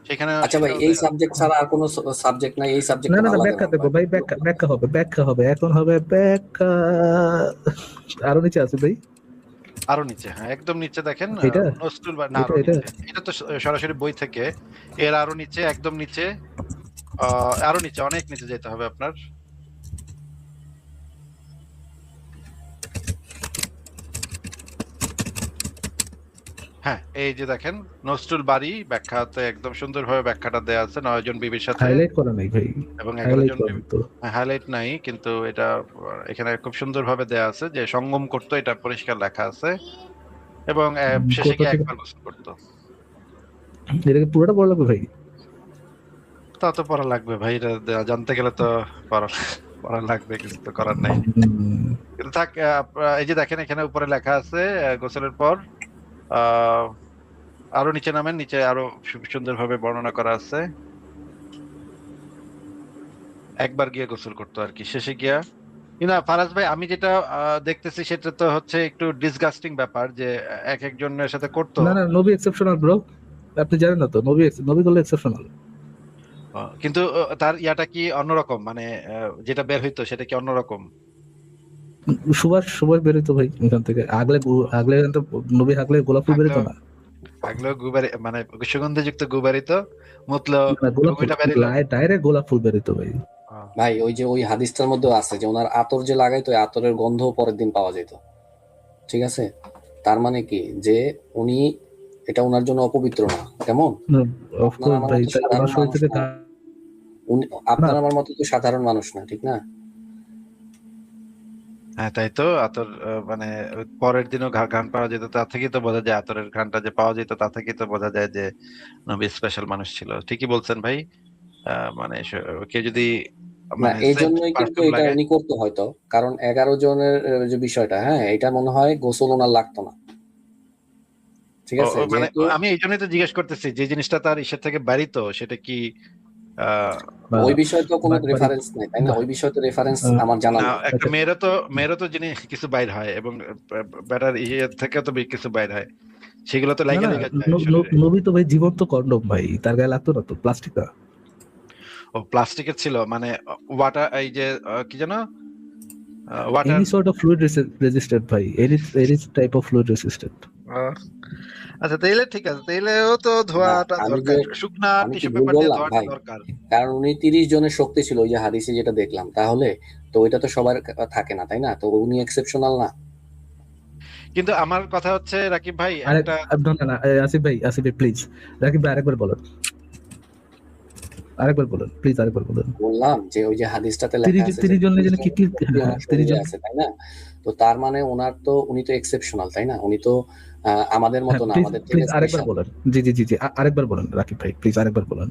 সেখানে আচ্ছা ভাই, সেটাও এই দেয়া। সাবজেক্ট ছাড়া আর কোনো সাবজেক্ট নাই? এই না সাবজেক্টটা না না, ভালো লাগে ব্যাখ্যা না দেবো ভাই, ব্যাখ্যা হবে এখন, হবে ব্যাখ্যা। আরো নিচে আছে ভাই, আরো নিচে, হ্যাঁ একদম নিচে দেখেন, এটা নজরুল বাড়ি, না এটা আরো এটা নিচে, এটা তো সরাসরি বই থেকে, এর আরো নিচে, একদম নিচে, আরো নিচে, অনেক নিচে যেতে হবে আপনার। হ্যাঁ, এই যে দেখেন নজরুল বাড়ি ব্যাখ্যাতে একদম সুন্দরভাবে ব্যাখ্যাটা দেয়া আছে 9 জন বিবির সাথে হাইলাইট করা নাই ভাই, এবং 11 হাইলাইট জন করা বিবি। তো। হাইলাইট নাই, কিন্তু এটা এখানে খুব সুন্দরভাবে দেয়া আছে যে সঙ্গম করতো, এটা পরিষ্কার লেখা আছে, এবং শেষে কোথা গিয়ে থেকে একবার গোসল করতো। এটাকে পুরোটা পড়া লাগবে ভাই? তা তো পড়া লাগবে ভাই, এটা জানতে গেলে তো পড়া পড়া লাগবে, কিছু তো করার নাই। কিন্তু থাক, এই যে দেখেন এখানে উপরে লেখা আছে গোসলের পর আরো নিচে নামেন, নিচে আরো সুন্দরভাবে বর্ণনা করা আছে, একবার গিয়ে গোসল করতো আর কি, শেষে গিয়া। না ফারাজ ভাই, আমি যেটা দেখতেছি সেটা তো হচ্ছে একটু ডিসগাস্টিং ব্যাপার, যে এক একজনের সাথে করতো। না না, নবী এক্সেপশনাল ব্রো, আপনি জানেন না তো, নবী করলে এক্সেপশনাল। কিন্তু তার ইয়াটা কি অন্যরকম, মানে যেটা বের হইতো সেটা কি অন্যরকম? সুবাস বেরোতো ভাই এখান থেকে, আগলে এখান থেকে নবী আগলে গোলাপ ফুল বেরোতো না? আগলো গুবারি, মানে সুগন্ধিযুক্ত গুবারি তো মুতলো, না, গোলাপ ফুল ওইটা বেরিলো। ডাইরেক্ট গোলাপ ফুল বেরোতো ভাই। ভাই, ওই যে ওই হাদিসটার মধ্যে আছে যে ওনার আতর যে লাগাইতো, ওই আতরের গন্ধ পরের দিন পাওয়া যেত। ঠিক আছে, তার মানে কি যে উনি, এটা ওনার জন্য অপবিত্র না, কেমন? আপনার আমার ভাই মতো সাধারণ ওনার শরীর মানুষ থেকে না, আপনার আমার মতো তো সাধারণ মানুষ না, ঠিক না? হ্যাঁ তাই তো, আতর মানে পরের দিনও ঘ্রাণ পাওয়া যেত, তা থেকেই তো বোঝা যায়, আতরের ঘ্রাণটা যে পাওয়া যেত তা থেকেই তো বোঝা যায় যে নবী স্পেশাল মানুষ ছিল। ঠিকই বলছেন ভাই। মানে কেউ যদি না, মানে এই সেন্ট জন্যই কিন্তু পারফিউম এটা লাগে। উনি করতো হয়তো, কারণ 11 জনের যে বিষয়টা, হ্যাঁ, এটা মনে হয় গোসল ওনার লাগতো না। ঠিক আছে, মানে যেহেতু আমি এই জন্যই তো জিজ্ঞেস করতেছি, যে জিনিসটা তার ইসের থেকে বাড়িতো সেটা কি আহ ওই বিষয়ে তো কোনো বাটপারি রেফারেন্স নেই, তাই না? ওই বিষয়ে তো রেফারেন্স আমার জানা না, নেই। একটা মেয়েরও তো জিনিস কিছু বাইর হয়, এবং বেটার ইয়ে থেকে তো কিছু বাইর হয়, সেগুলো তো না লাগা না, লাগা যায় শরীরে। নবী তো ভাই জীবন্ত কন্ডম ভাই, তার গায়ে লাগতো না তো, প্লাস্টিক না। ও প্লাস্টিকের ছিল, মানে ওয়াটার, এই যে কি জানো, water. Any sort of fluid resistant ভাই, any type of fluid resistant. আচ্ছা তাইলে ঠিক আছে, তাইলেও তো না, ধোয়াটা আমি দরকার, শুকনা আমি কি টিস্যু ভুল পেপার দিয়ে বললাম ধোয়াটা ভাই? দরকার। কারণ উনি 30 জনের শক্তি ছিল, ওই যে হাদিসে যেটা দেখলাম, তাহলে তো ওইটা তো সবার থাকে না, তাই না? তো উনি এক্সেপশনাল না? কিন্তু আমার কথা হচ্ছে রাকিব ভাই, আরে একটা না না না, আসিফ ভাই প্লিজ, রাকিব ভাই আরেকবার বলুন, প্লিজ আরেকবার বলুন। বললাম যে ওই যে হাদিসটাতে লেখা আছে যে 30 জন 30 কি কি জনের শক্তি ওনার 30 শরীরে জন, আছে, তাই না? তো তার মানে উনি তো এক্সেপশনাল, তাই না? উনি তো আমাদের মতো হ্যাঁ না, প্লিজ আমাদের থেকে প্লিজ আরেকবার স্পেশাল। বলুন। জি জি জি জি, আরেকবার বলুন রাকিব ভাই, প্লিজ আরেকবার বলুন।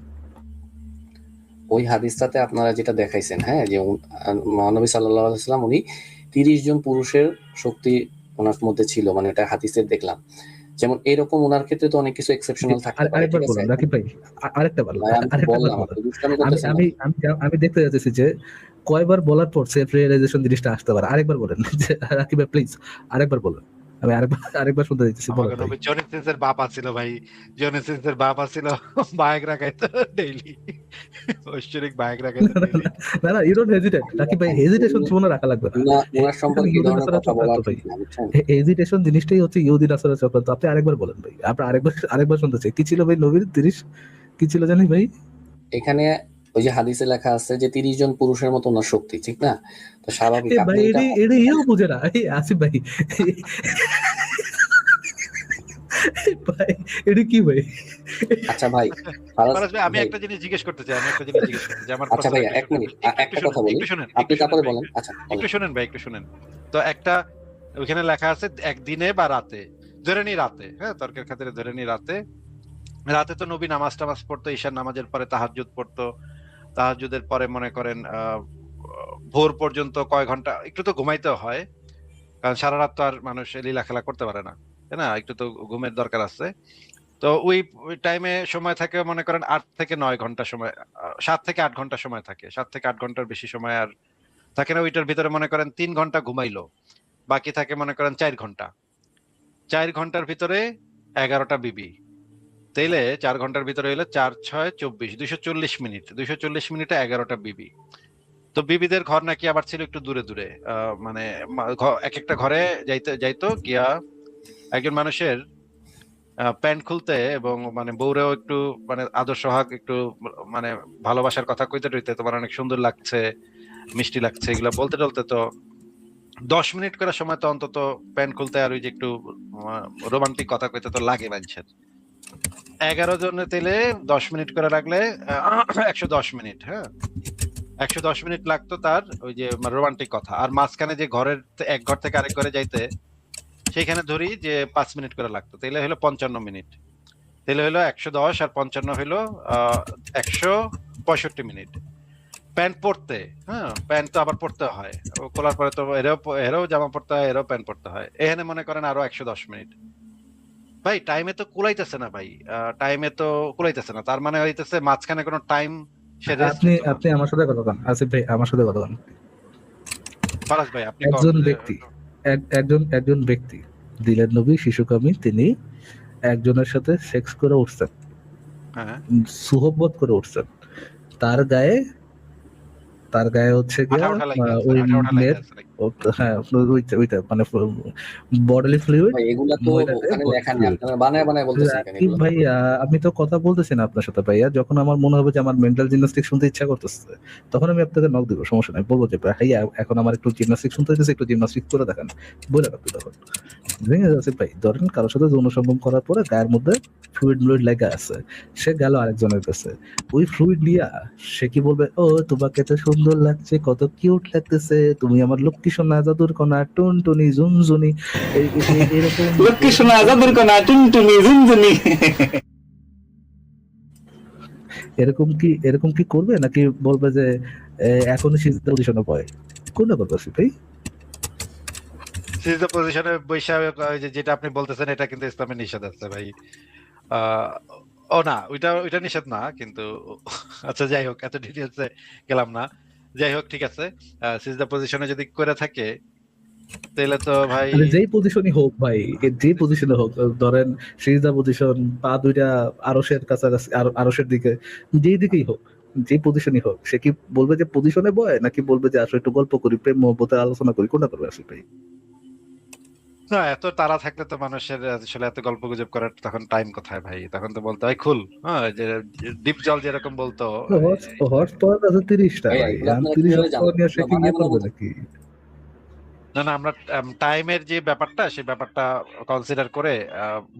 ওই হাদিসটাতে আপনারা যেটা দেখাইছেন, হ্যাঁ, যে মহানবী সাল্লাল্লাহু আলাইহি ওয়াসাল্লাম, উনি 30 জন পুরুষের শক্তি ওনার মধ্যে ছিল, মানে এটা হাদিসে দেখলাম। যেমন এরকম ওনার ক্ষেত্রে তো অনেক কিছু এক্সেপশনাল থাকতে পারে, আরেকবার ঠিক আছে? বলুন রাকিব ভাই, আরেকটা বলুন, ভাই, আমি তো আরেকটা বার বললাম, বলুন। আপনি দুষ্টামি আমি করতেছেন না? আমি আমি আমি দেখতে যাচ্ছি যে কয়বার বলার পর সেলফ রিয়েলাইজেশন জিনিসটা আসতে পারে। আরেকবার বলেন যে রাকিব ভাই প্লিজ আরেকবার বলুন। আমি আরেকবার শুনতে দিতেছি, বলেন আমাকে ভাই। নবী জনিসিসের বাপ আছিল ভাই, জনিসিসের বাপ আছিল বায়োগ্রা খাইতো ডেইলি, ঐশ্বরিক বায়োগ্রা খাইতো ডেইলি। না না, ইউ ডোন্ট হেজিটেট নাকি ভাই, হেজিটেশন জীবনে রাখা লাগবে না। উনার এখানে সম্পর্কে এই ইহুদি ধরনের নাসারা কথা বলা চক্রান্ত ভাই, ঠিক না, বুঝছেন? হেজিটেশন জিনিসটাই হচ্ছে ইহুদি নাসারা চক্রান্ত। আপনি আরেকবার বলেন ভাই, আপনি আরেকবার শুনতে চাই, কি ছিল ভাই নবীর 30, কি ছিল জানি ভাই? এখানে ওই যে হাদিসে লেখা আছে যে 30 জন পুরুষের মতো ওনার শক্তি, ঠিক না? তো স্বাভাবিক এ আপনি ভাই, এটা এডি ইও বুঝে না এই আসিফ ভাই। ভাই এডি কি ভাই? আচ্ছা ভাই, ফারাজ ফারাজ ভাই, আমি ভাই, একটা জিনিস জিজ্ঞেস করতে চাই, আমার আচ্ছা প্রশ্নটা ভাইয়া একটু এক মিনিট, একটু একটা শুনেন, কথা বলি, একটু শুনেন, আপনি একটু শুনেন তারপরে ভাই, বলেন। আচ্ছা একটু বলেন। শুনেন ভাই, একটু শুনেন। তো একটা ওইখানে লেখা আছে একদিনে বা রাতে, ধরে নি রাতে, হ্যাঁ তর্কের খাতিরে ধরে নি রাতে। রাতে তো নবী নামাজ টামাজ পড়তো, ঈশার নামাজের পরে তাহাজ্জুদ পড়তো, তাহাজ্জুদের পরে মনে করেন ভোর পর্যন্ত কয় ঘন্টা একটু তো ঘুমাইতে হয়, কারণ সারা রাত তো আর মানুষ লীলা খেলা করতে পারে না, তাই না? একটু তো ঘুমের দরকার আছে। তো ওই টাইমে সময় থাকে মনে করেন 8 থেকে 9 ঘন্টা সময়, 7 থেকে 8 ঘন্টা সময় থাকে, 7 থেকে 8 ঘন্টার বেশি সময় আর থাকে না। ওইটার ভিতরে মনে করেন 3 ঘন্টা ঘুমাইলো, বাকি থাকে মনে করেন 4 ঘন্টা। 4 ঘন্টার ভিতরে 11টা বিবি, তাইলে 4 ঘন্টার ভিতরে হইলো 4 6 24, 240 মিনিট, 240 মিনিটে 11টা বিবি। তো বিবিদের ঘর নাকি আবার ছিল একটু দূরে দূরে, মানে এক একটা ঘরে যাইতে যাইতো গিয়া একজন মানুষের প্যান্ট খুলতে এবং মানে বউরেও একটু মানে আদর সোহাগ একটু মানে ভালোবাসার কথা কইতে টইতে তোমার অনেক সুন্দর লাগছে, মিষ্টি লাগছে, এগুলো বলতে টলতে তো 10 মিনিট করে সময় তো অন্তত প্যান্ট খুলতে আর ওই যে একটু রোমান্টিক কথা কইতে তো লাগে মানুষের। 11 জনে তেলে 10 মিনিট করে লাগলে 110 মিনিট, হ্যাঁ 110 মিনিট লাগতো তার ওই যে রোমান্টিক কথা। আর মাঝখানে যে ঘরের এক ঘর থেকে আরেক ঘরে যাইতে, সেখানে ধরি যে 5 মিনিট করে লাগতো, তাইলে হলো 55 মিনিট। তাহলে হলো 110 আর 55 হলো 165 মিনিট। প্যান্ট পরতে, হ্যাঁ প্যান্ট তো আবার পরতে হয়, ও খোলার পরে তো এরাও জামা পরতে হয়, এরাও প্যান্ট পরতে হয়, এখানে মনে করেন আরো 110 মিনিট। ভাই টাইমে তো কুলাইতেছে না ভাই, টাইমে তো কুলাইতেছে না, তার মানে হইতেছে মাঝখানে কোনো টাইম সে রেস্ট আপনি নিত না। আপনি আমার সাথে কথা বলেন আসিফ ভাই, আমার সাথে কথা বলেন। ফারাজ ভাই আপনি কোন একজন ব্যক্তি, একজন ব্যক্তি, দিলের নবী শিশুকামী, তিনি একজনের সাথে সেক্স করে উঠছেন, হ্যাঁ সুহবত করে উঠছেন, তার গায়ে হচ্ছে গিয়া আঠা উঠা লাইগা আছে, ওই আঠা উঠা লাইগা মেয়ের, আছে নাকি? হ্যাঁ ওইটা মানে বডলি ফ্লুইড ভাই এগুলা তো মহিলাদের ওখানে body লেখা নেই, fluid। আপনারা বানায় বানায় বলতেছেন কেন রাকিব এগুলো? ভাইয়া, আমি তো কথা বলতেছি না আপনার সাথে ভাইয়া, যখন আমার মনে হবে যে আমার মেন্টাল জিমনাস্টিক শুনতে ইচ্ছা করতেছে, তখন আমি আপনাকে নক দিব, সমস্যা নাই, বলবো যে ভাইয়া এখন আমার একটু জিমনাস্টিক শুনতে হইতেছে, একটু জিমনাস্টিক করে দেখান, বলে রাখবো তখন। ঠিক আছে ভাই, ধরেন কারোর সাথে যৌন সঙ্গম করার পরে গায়ের মধ্যে ফ্লুইড লেগা আছে, সে গেল আরেকজনের কাছে, ওই ফ্লুইড নিয়া সে কি বলবে, ও তোমাকে তো সুন্দর লাগছে, কত কিউট লাগতেছে, তুমি আমার লক্ষ্মী সোনা, জাদুর কণা, টুনটুনি ঝুনঝুনি, এরকম লক্ষ্মী সোনা আজাদের কোনা টুনটুনি ঝুনঝুনি। এরকম কি করবে, নাকি বলবে যে এখনই সিজদা পজিশনে পড়ে? কোনটা করবে আসিফ ভাই? সিজ দ্য পজিশনে বৈশাখ, যেটা আপনি বলতেছেন এটা কিন্তু ইসলামে নিষেধ আছে ভাই। আহ, ও না, ওইটা নিষেধ না কিন্তু। আচ্ছা যাই হোক, এত ডিটেলসে গেলাম না। যাই হোক ঠিক আছে, সিজদা পজিশনে যদি করে থাকে তাহলে তো ভাই মানে যেই পজিশনই হোক ভাই, যে পজিশনে হোক, ধরেন সিজদা পজিশন, পা দুইটা আরশের কাছাকাছি, আরশের দিকে, যেই দিকেই হোক, যে পজিশনই হোক, সে কি বলবে যে পজিশনে বয়, নাকি বলবে যে আসলে একটু গল্প করি, প্রেম মহব্বতের আলোচনা করি, কোনটা করবে আসিফ ভাই? না, এত তাড়া থাকলে তো মানুষের আসলে এত গল্প গুজব করার তখন টাইম কোথায় ভাই? তখন তো বলতে হয় খুল, হ্যাঁ যে ডিপ জল যেরকম বলতো। হর্স পাওয়ার আছে 30টা ভাইয়া ভাই, এগুলো আর আপনারা 30 কিভাবে হর্স পাওয়ার জানলেন? নিয়ে সে এগুলো কি বানায় ইয়ে বানায় করবে বলতেছেন? নাকি? না না, আমরা টাইমের যে ব্যাপারটা, সেই ব্যাপারটা কনসিডার করে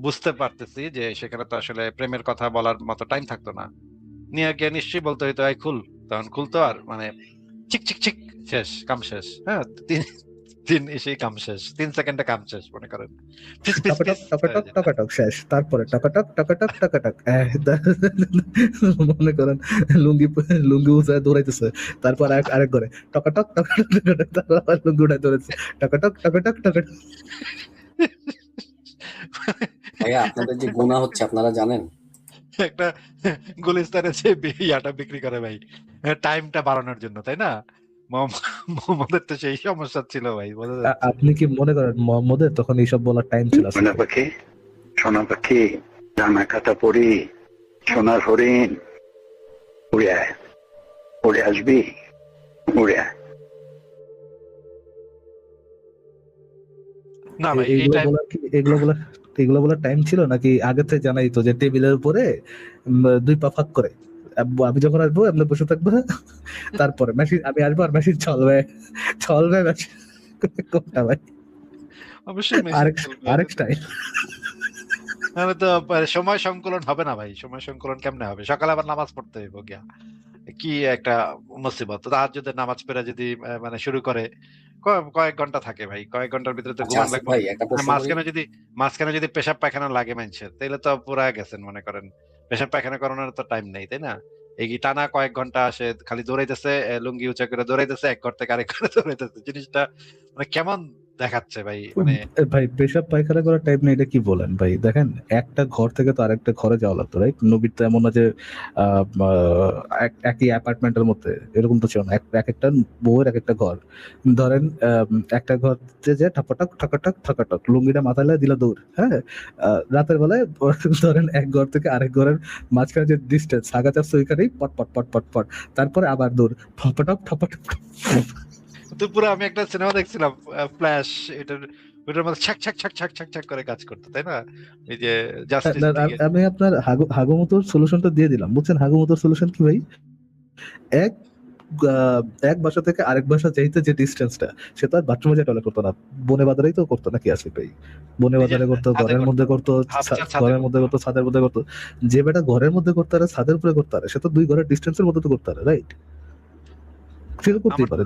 বুঝতে পারতেছি যে সেখানে তো আসলে প্রেমের কথা বলার মতো টাইম থাকতো না। নিয়ে গিয়ে নিশ্চয়ই বলতে হইতো এই খুল, তখন খুলতো আর মানে চিক চিক চিক, শেষ, কাম শেষ, হ্যাঁ তিন তিন এসেই কাম শেষ, 3 সেকেন্ডে কাম শেষ মনে করেন, ফিস ফিস টকাটক ফিস, টকাটক যেটা। টকাটক শেষ, তারপরে টকাটক টকাটক টকাটক মনে করেন লুঙ্গি লুঙ্গি উঁচায় দৌড়াইতেছে, তারপর আরেক ঘরে টকাটক টকাটক টকাটক, তারপর আবার লুঙ্গি উঠায় দৌড়াইছে, টকাটক টকাটক টকাটক। ভাইয়া আপনাদের যে গুনাহ হচ্ছে আপনারা জানেন? একটা গুলিস্তানে যে ইয়াটা বিক্রি করে ভাই, টাইমটা বাড়ানোর জন্য, তাই না? মোহাম্মদের তো সেই সমস্যা ছিল ভাই, বোঝা যাচ্ছে। আপনি কি মনে করেন মোহাম্মদের তখন এইসব বলার টাইম ছিল? সোনা পাখি, সোনা পাখি, ডানা কাটা পরি, সোনার হরিণ, উড়ে আয়, উড়ে আসবি, উড়ে আয়। না ভাই এগুলো এইটা বলার কি এগুলো বলার টাইম ছিল নাকি আগে থেকে জানাই তো যে টেবিলের উপরে 2 পা ফাঁক করে আমি যখন আসবো আপনি বসে থাকবো, তারপরে মেশিন আমি আসবো আর মেশিন চলবে মেশিন কোনটা ভাই? অবশ্যই মেশিন আরেক চলবে। আরেক স্টাইল। নাহলে তো সময় সংকলন হবে না ভাই, সময় সংকলন কেমনে হবে? সকালে আবার নামাজ পড়তে হইব গিয়া, কি একটা মুসিবত। তাহাজ্জুদের নামাজ পড়া যদি মানে শুরু করে, কয়েক ঘন্টা থাকে ভাই, কয়েক ঘন্টার ভিতরে তো আচ্ছা ঘুমান আসিফ লাগবে। ভাই একটা প্রশ্ন করি। মাঝখানে যদি পেশাব পায়খানা লাগে মানুষের, তাহলে তো পুরা গেছেন মনে করেন। পেশাব পায়খানা করানোর তো টাইম নেই, তাই না? এই কি টানা কয়েক ঘন্টা সে খালি দৌড়াইতেছে, লুঙ্গি উঁচা করে দৌড়াইতেছে, এক ঘর থেকে আরেক ঘরে দৌড়াইতেছে। জিনিসটা মানে কেমন দেখাচ্ছে ভাই, মানে ভাই পেশাব পায়খানা করার টাইম নেই, এটা কি বলেন ভাই? দেখেন একটা ঘর থেকে তো আরেকটা ঘরে যাওয়া লাগতো, রাইট? নবীর তো এমন না যে একই অ্যাপার্টমেন্টের মধ্যে, এরকম তো ছিল না। এক একটা বউয়ের এক একটা ঘর। ধরেন একটা ঘর যে ঠাপাটাক ঠাকাটাক ঠাকাটাক লুঙ্গিটা মাথায় লাগিয়ে দিলা দৌড়, হ্যাঁ। রাতের বেলায় ধরেন এক ঘর থেকে আরেক ঘরের মাঝখানে যে ডিস্টেন্স আগা চাচ্ছে ওইখানেই পট পট পট পট পট, তারপরে আবার দৌড় ঠপাটপ ঠপাটপ। তো পুরো আমি একটা সিনেমা দেখছিলাম ফ্ল্যাশ, ওটার মধ্যে ছাক ছাক ছাক ছাক ছাক ছাক করে কাজ করতো, তাই না? এই যে জাস্টিস আমি আপনার হাগুমতোর সলিউশনটা দিয়ে দিলাম, বুঝছেন? হাগুমতোর সলিউশন কি ভাই? এক এক বাসা থেকে আরেক বাসা যাইতে যে ডিস্টেন্সটা, সে তো আর বাথরুমে যে টয়লেট করতো না, বনে বাজারেই তো করতো, নাকি আসে ভাই? বনে বাজারে করতো, ছাদে ঘরের মধ্যে করতো, ছাদে ঘরের মধ্যে করতো, ছাদের মধ্যে করতো। যে বেটা ঘরের মধ্যে করতে পারে, ছাদের উপরে করতে পারে, সে তো 2 ঘরের ডিস্টেন্সের মধ্যে তো করতে পারে, রাইট? সে তো করতেই পারে।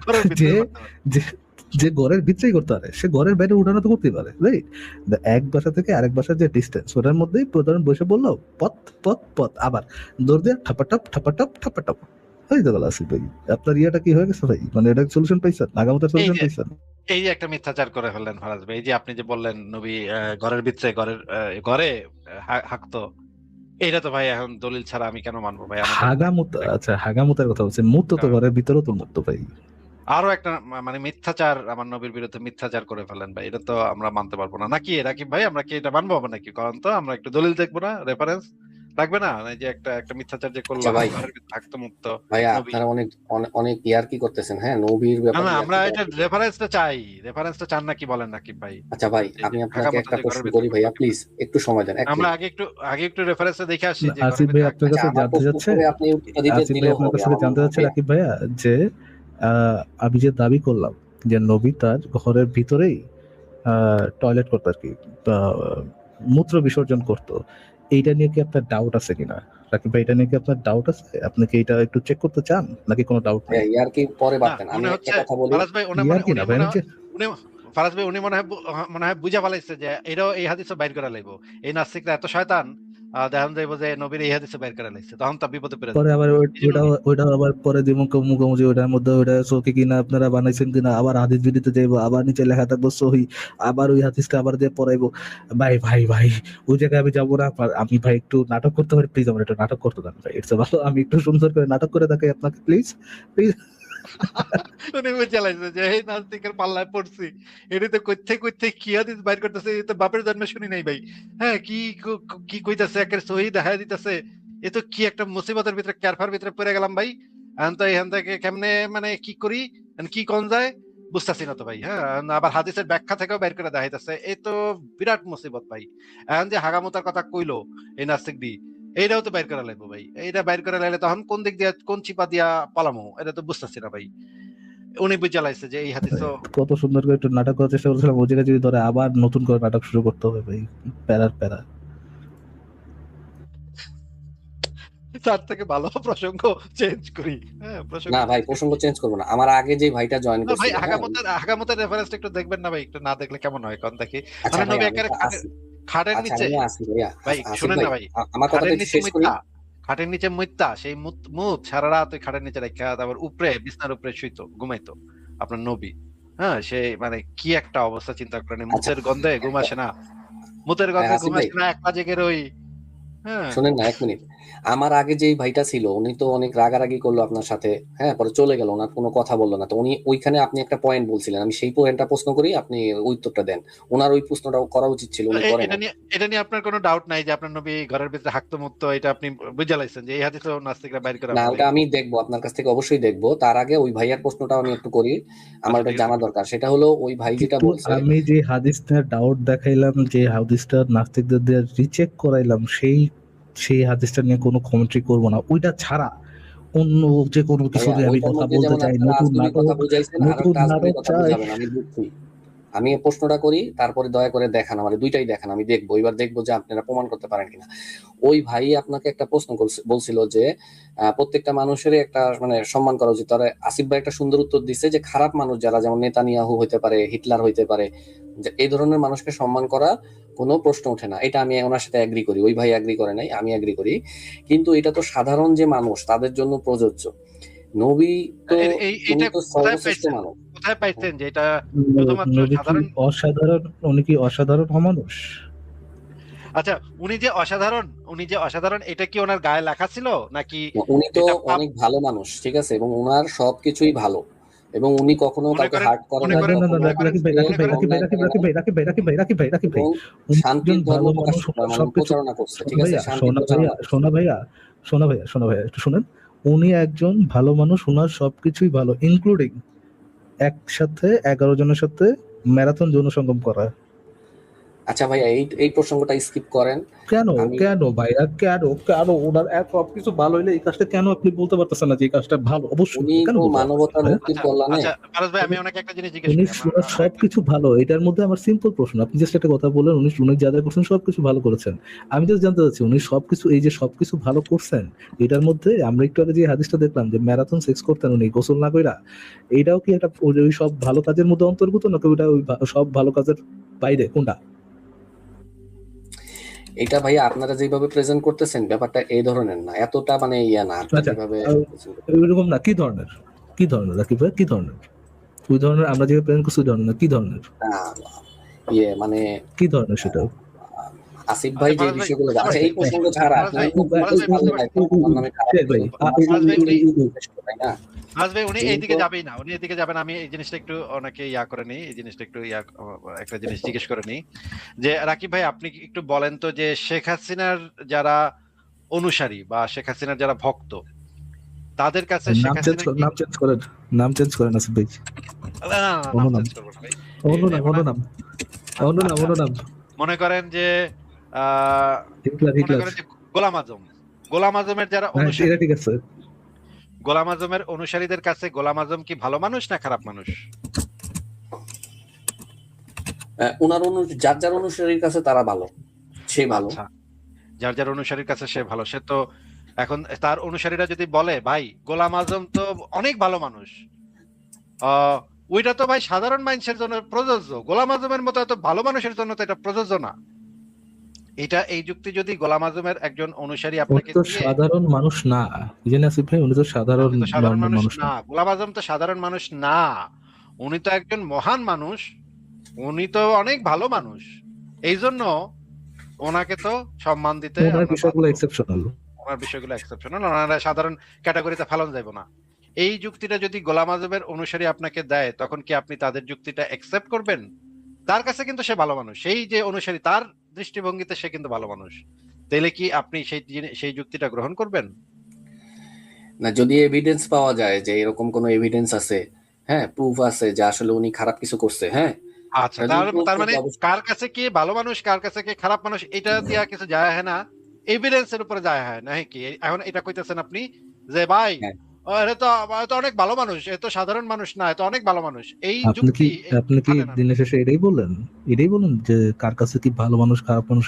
ঘরের ভিতরে যে করতে পারে। যে ঘরের ভিতরেই করতে পারে, সে ঘরের বাইরে উঠানো তো করতেই পারে, রাইট? এক বাসা থেকে আরেক বাসার যে ডিস্টেন্স, ওটার মধ্যেই প্রধান বসে বললো পথ পথ পথ, আবার দৌড় দিয়ে ঠাপাটাপ ঠাপাটাপ ঠাপাটাপ হয়ে গেল। আসিফ ভাই আপনার ইয়েটা কি হয়ে গেছে ভাই? মানে এটা সলিউশন পাইছেন? আগামতের সলিউশন পাইছেন? এই যে একটা মিথ্যাচার করে ফেললেন ফারাজ ভাই, এই যে আপনি যে বললেন নবী ঘরের ভিতরে ঘরে হাঁকতো, এইটা তো ভাই এখন দলিল ছাড়া আমি কেন মানবো ভাই? হাগামুত, আচ্ছা হাগামুতের কথা বলছেন, মুত তো ঘরের ভিতরেও তো মুত ভাই। আরো একটা মানে মিথ্যাচার, আমার নবীর বিরুদ্ধে মিথ্যাচার করে ফেলেন ভাই, এটা তো আমরা মানতে পারবো না। নাকি রাকিব ভাই, আমরা কি এটা মানবো নাকি? কারণ তো আমরা একটু দলিল দেখবো না, রেফারেন্স লাগবে না? এই যে একটা মিথ্যাচার যে করলাম, ভাই ঘরের ভিতরে থাকতো মুক্ত ভাইয়া নবী। আপনারা অনেক ইয়ার্কি করতেছেন, হ্যাঁ নবীর না ব্যাপারে না, আমরা ইয়ার্কি এটা করা। রেফারেন্সটা চান নাকি বলেন রাকিব ভাই? আচ্ছা ভাই এই আমি যে আপনাকে হাগামতো একটা যে ঘরের প্রশ্ন ভিতরে করি ভাইয়া, করতো। প্লিজ একটু সময় দেন, এক আমরা মিনিট। আগে একটু রেফারেন্সে দেখে আসি যে ঘরের আসিফ ভাই ভিতরে আপনার কাছে আচ্ছা আমার জানতে প্রশ্ন যাচ্ছে, করে আপনি উত্তরটা দিতে আসিফ ভাই দিলেও আপনার হবে কাছে আমার জানতে মনে যাচ্ছে হয়। রাকিব ভাইয়া যে আমি যে দাবি করলাম যে নবী তার ঘরের ভিতরেই টয়লেট করতো আর কি, মূত্র বিসর্জন করতো, এইটা নিয়ে কি আপনার ডাউট আছে কিনা? রাকিব ভাই এটা নিয়ে কি আপনার ডাউট আছে? আপনি কি এটা একটু চেক করতে চান নাকি কোনো ডাউট নেই? ইয়ার্কি পরে না, বাদ দেন, আমি মনে একটা হচ্ছে কথা বলি। ফারাজ ভাই ইয়ার কি না ভাই, ফারাজ ভাই উনি মনে হয় বুঝা ফেলাইছে যে এটাও এই হাদিসও বাইর করা লাগবে। এই নাস্তিকরা এত শয়তান, দেখান যাইব যে নবীর এই হাদিসও বাইর করা লাগছে, তখন তো বিপদে পড়ে পরে যাবে। আবার এই জন্য ওইটা আবার পরে দিব মুখোমুখি, ওইটার মধ্যে ওইটা সহি কিনা আপনারা বানাইছেন কিনা, আবার হাদিস বিদিতে যাইবো, আবার নিচে লেখা থাকবো সহি, আবার ওই হাদিসটা আবার দিয়ে পড়াইবো। ভাই ভাই ভাই ওই জায়গায় আমি যাবো না। আমি ভাই একটু নাটক করতে পারি, প্লিজ আমার একটু নাটক করতে দেন ভাই, ইটস ভালো, আমি একটু সুন্দর করে নাটক করে দেখাই আপনাকে, প্লিজ প্লিজ। উনি বুঝে লাইছে যে এই নাস্তিকের পাল্লায় পড়ছি, এটা তো কইতে কি হাদিস বাইর করতেছে, এটা তো বাপের জন্মে শুনি নাই ভাই। হ্যাঁ, কি কইতাছে, একের সহি দেখায় দিতেছে। এ তো কি একটা মুসিবতের ভিতরে, ক্যারফার ভিতরে পড়ে গেলাম ভাই। এখন তো এখান থেকে কেমনে মানে কি করি, কি কোন যায় বুঝতেছি না তো ভাই। হ্যাঁ, আবার হাদিসের ব্যাখ্যা থেকেও বের করে দেখাইতেছে, এই তো বিরাট মুসিবত ভাই। এখন যে হাগামতার কথা কইলো এই নাস্তিক দি, এইটাও তো বাইর করা লাগবে ভাই। এইটা বাইর করে লাইলে তখন কোন দিক দিয়ে কোন চিপা দিয়া পালামো, এটা তো বুঝতেছি না ভাই। উনি বুঝে লাইছে যে এই হাদিস তো কত সুন্দর করে একটু নাটক করার চেষ্টা করছিলাম, ওই জায়গায় যদি ধরে আবার নতুন করে নাটক শুরু করতে হবে ভাই, প্যারার প্যারা। তার থেকে ভালো প্রসঙ্গ চেঞ্জ করি। হ্যাঁ, প্রসঙ্গ না ভাই প্রসঙ্গ চেঞ্জ করবো না, আমার আগে যে ভাইটা জয়েন না ভাই, করছিল, হ্যাঁ হাগামতের রেফারেন্সটা একটু দেখবেন না ভাই? একটু না দেখলে কেমন হয় কোন দেখি। আচ্ছা মানে ভাই নবী আমি একেবারে খাটের আচ্ছা নিচে, আমি আসি ভাইয়া, ভাই আসিফ শুনেন ভাই না ভাই, আমার কথাটা খাটের একটু নিচে শেষ করি। খাটের নিচে মুইত্তা, সেই মুত সারা রাত ওই খাটের নিচে রাখা, তারপর উপরে বিছনার উপরে শুইতো, ঘুমাইতো আপনার নবী। হ্যাঁ, সে মানে কি একটা অবস্থা চিন্তা করেন, আচ্ছা মুতের গন্ধে ঘুম আসে না, মুতের গন্ধে আসিফ ঘুম ভাই আসে না, 1 পা জেগে রই। হ্যাঁ, শুনেন না, এক মিনিট। আমার আগে যেই ভাইটা ছিল উনি তো অনেক রাগারাগি করলো আপনার সাথে, হ্যাঁ, পরে চলে গেল, ওনার কোনো কথা বললো না। তো উনি ওইখানে আপনি একটা পয়েন্ট বলছিলেন, আমি সেই পয়েন্টটা প্রশ্ন করি, আপনি উত্তরটা দেন। ওনার ওই প্রশ্নটা করা উচিত ছিল, উনি করে না। এটা নিয়ে আপনার কোনো ডাউট নাই যে আপনার নবী ঘরের ভিতরে হাঁকতো মুততো, এটা আপনি বুঝে লাইছেন যে এই হাদিসে নাস্তিকরা বাইর করা না, বলে। ওটা আমি দেখবো, আপনার কাছ থেকে অবশ্যই দেখবো। তার আগে ওই ভাইয়ার প্রশ্নটা আমি একটু করি, আমার আচ্ছা, ওটা ঠিক জানা আছে। দরকার। সেটা হলো ওই ভাই যেটা কিন্তু বলছে, আমি যে হাদিসটা ডাউট দেখাইলাম, যে হাদিসটা নাস্তিকদের দিয়ে রিচেক করাইলাম, সেই হাদিসটা নিয়ে কোনো কমেন্ট্রি করব না। ওইটা ছাড়া অন্য যে কোনো কিছু ভাইয়া নিয়ে আমি ওইটার কথা মধ্যে বলতে যেমন চাই, একটা নতুন আজগুবি কথা নাটক, বুঝাইছেন, আর নতুন একটা আজগুবি নাটক কথা চাই। বুঝাবেন, আমি বুঝছি। আমি এই প্রশ্নটা করি, তারপরে দয়া করে দেখান, আমার দুইটাই দেখান, আমি দেখবো, এবার দেখবো যে আপনারা প্রমাণ করতে পারেন কিনা। ওই ভাই আপনাকে একটা প্রশ্ন বলছিল যে প্রত্যেকটা মানুষেরই একটা মানে সম্মান করা উচিত। তারা আসিফ ভাই একটা সুন্দর উত্তর দিচ্ছে যে খারাপ মানুষ যারা, যেমন নেতানিয়াহু হইতে পারে, হিটলার হইতে পারে, যে এই ধরনের মানুষকে সম্মান করা কোনো প্রশ্ন ওঠে না। এটা আমি ওনার সাথে এগ্রি করি, ওই ভাই এগ্রি করে নাই, আমি এগ্রি করি। কিন্তু এটা তো সাধারণ যে মানুষ তাদের জন্য প্রযোজ্য। নবী তো, উনি এইটা তো কোথায় সর্বশ্রেষ্ঠ পাইছেন, মানুষ। কোথায় পাইছেন যে এটা শুধুমাত্র নবী কি সাধারণ? অসাধারণ? উনি কি অসাধারণ অমানুষ? আচ্ছা, উনি যে অসাধারণ এটা কি ওনার গায়ে লেখা ছিল নাকি উনি তো এটা পাপ? অনেক ভালো মানুষ, ঠিক আছে, এবং ওনার সবকিছুই ভালো, এবং উনি কখনো মনে কাউকে করেন হার্ট করেন মনে না, না, করেন না, না, কখনো না, মনে করেন রাকিব ভাই, কাউকে রাকিব ভাই, রাকিব ভাই, অন্যায় করে রাকিব না, ভাই, রাকিব ভাই, রাকিব ভাই, রাকিব ভাই, রাকিব ভাই, রাকিব ভাই। এবং উনি একজন শান্তির ধর্ম ভালো প্রকাশ মানুষ, ওনার মানে সবকিছু। প্রচারণা করছে, শোনা ঠিক আছে, ভাইয়া, শান্তি শোনা প্রচারণা ভাইয়া, করছে। শোনা ভাইয়া, শোনা ভাইয়া, শোনা ভাইয়া, একটু শুনেন। উনি একজন ভালো মানুষ, ওনার সবকিছুই ভালো, ইনক্লুডিং একসাথে 11 জনের সাথে ম্যারাথন যৌন সঙ্গম করা। আচ্ছা ভাইয়া, এই এই প্রসঙ্গটা স্কিপ করেন। কেন, আমি কেন ভাইয়া, কেন, কেন ওনার এত সবকিছু ভালো হইলে এই কাজটা কেন আপনি বলতে পারতেছেন না যে এই কাজটা ভালো? অবশ্যই উনি কেন তো বলতে পারতেছেন না মানবতার ভাইয়া? মুক্তির আচ্ছা কল্যাণে। আচ্ছা ফারাজ ভাই, আমি ওনাকে একটা জিনিস জিজ্ঞেস উনি করি। আমার ওনার আমার একটা সবকিছু ভালো, এটার মধ্যে আমার সিম্পল প্রশ্ন, আপনি জাস্ট একটা কথা বলেন, উনি যা যা করছেন সবকিছু ভালো করেছেন। আমি জাস্ট জানতে চাচ্ছি উনি সবকিছু, এই যে সবকিছু ভালো করছেন, এটার মধ্যে আমরা একটু আগে যে হাদিসটা দেখলাম যে ম্যারাথন সেক্স করতেন উনি গোসল না কইরা, এইটাও কি একটা ওই সব ভালো কাজের মধ্যে অন্তর্ভুক্ত, নাকি ওইটা ওই সব ভালো কাজের বাইরে, কোনটা? এটা ভাইয়া আপনারা যেভাবে প্রেজেন্ট করতেছেন ব্যাপারটা এই ধরনের না, এতটা মানে ইয়া না, আপনারা আচ্ছা, যেভাবে ওইরকম না, কি ধরনের, কি ধরনের রাকিব ভাই, কি ধরনের? ওই ধরনের আমরা যেভাবে প্রেজেন্ট করছি ওই ধরনের না, কি ধরনের, আহ, ইয়ে মানে কি ধরনের সেটা? আসিফ ভাই আচ্ছা যে ফারাজ ভাই, বিষয়গুলো, বুঝতে আচ্ছা পারছি। এই প্রসঙ্গ ছাড়া ফারাজ ভাই, ফারাজ ভাই বুঝতে পারছি। আমার নামে খারাপ ভাই, ফারাজ ভাই উনি তাই না? ফারাজ ভাই উনি উনি এইদিকে তো যাবেই না, উনি এদিকে যাবেন। আমি এই জিনিসটা একটু ওনাকে ইয়া করে নিই, এই জিনিসটা একটু একটা জিনিস জিজ্ঞেস করে নিই যে রাকিব ভাই আপনি কি একটু বলেন তো যে শেখ হাসিনার যারা অনুসারী বা শেখ হাসিনার যারা ভক্ত, তাদের কাছে শেখ হাসিনা কি নাম চেঞ্জ করেন, নাম চেঞ্জ করেন আসিফ ভাই। না, না, না, অন্য নাম নাম, চেঞ্জ করবো না ভাই। অন্য নাম, অন্য নাম, অন্য নাম, আচ্ছা, অন্য নাম। মনে করেন যে আহ, হিটলার, মনে হিটলার। করেন যে গোলাম আজম, গোলাম আজমের যারা হ্যাঁ, অনুসারী, এটা ঠিক আছে। গোলাম আজমের অনুসারীদের কাছে গোলাম আজম কি ভালো মানুষ না খারাপ মানুষ? ওনার যার যার অনুসারীর কাছে তারা ভালো, সে ভালো। আচ্ছা, যার যার অনুসারীর কাছে সে ভালো, সে তো এখন তার অনুসারীরা যদি বলে ভাই গোলাম আজম তো অনেক ভালো মানুষ, ওইটা তো ভাই সাধারণ মানুষের জন্য প্রযোজ্য, গোলাম আজমের মতো এত ভালো মানুষের জন্য তো এটা প্রযোজ্য না। এটা এই যুক্তি যদি গোলাম আজমের একজন অনুসারী উনি আপনাকে তো দিয়ে, সাধারণ মানুষ না, এই জন্য আসিফ ভাই উনি তো সাধারণ উনি তো সাধারণ নর্মাল মানুষ মানুষ না। না, গোলাম আজম তো সাধারণ মানুষ না, উনি তো একজন মহান মানুষ, উনি তো অনেক ভালো মানুষ, এই জন্য ওনাকে তো সম্মান দিতে ওনার আমরা বিষয়গুলো বাধ্য। এক্সেপশনাল। ওনার বিষয়গুলো এক্সেপশনাল, ওনারা সাধারণ ক্যাটাগরিতে ফেলানো যাবে না। এই যুক্তিটা যদি গোলাম আজমের অনুসারী আপনাকে দেয়, তখন কি আপনি তাদের যুক্তিটা অ্যাকসেপ্ট করবেন? তার কাছে কিন্তু সে ভালো মানুষ, সেই যে অনুসারী তার দৃষ্টিভঙ্গিতে সে কিন্তু ভালো মানুষ, তাহলে কি আপনি সেই যুক্তিটা গ্রহণ করবেন? না, যদি এভিডেন্স পাওয়া যায় যে এরকম কোনো এভিডেন্স আছে, হ্যাঁ, প্রুফ আছে যে আসলে উনি খারাপ কিছু করছে, হ্যাঁ, আচ্ছা, এটা যদি proof তার মানে থাকে অবশ্যই। কার কাছে কি ভালো মানুষ কার কাছে কি খারাপ মানুষ এটা দিয়া কিছু যায় হয় না, এভিডেন্সের উপরে যায় হয় না কি? এখন এটা কইতেছেন আপনি যে ভাই হ্যাঁ। এ তো অনেক ভালো মানুষ, এ তো সাধারণ মানুষ না, এ তো অনেক ভালো মানুষ, এই আপনি কি যুক্তি মানে না। দিনের শেষে এটাই বলেন, এটাই বলেন যে কার কাছে কি ভালো মানুষ খারাপ মানুষ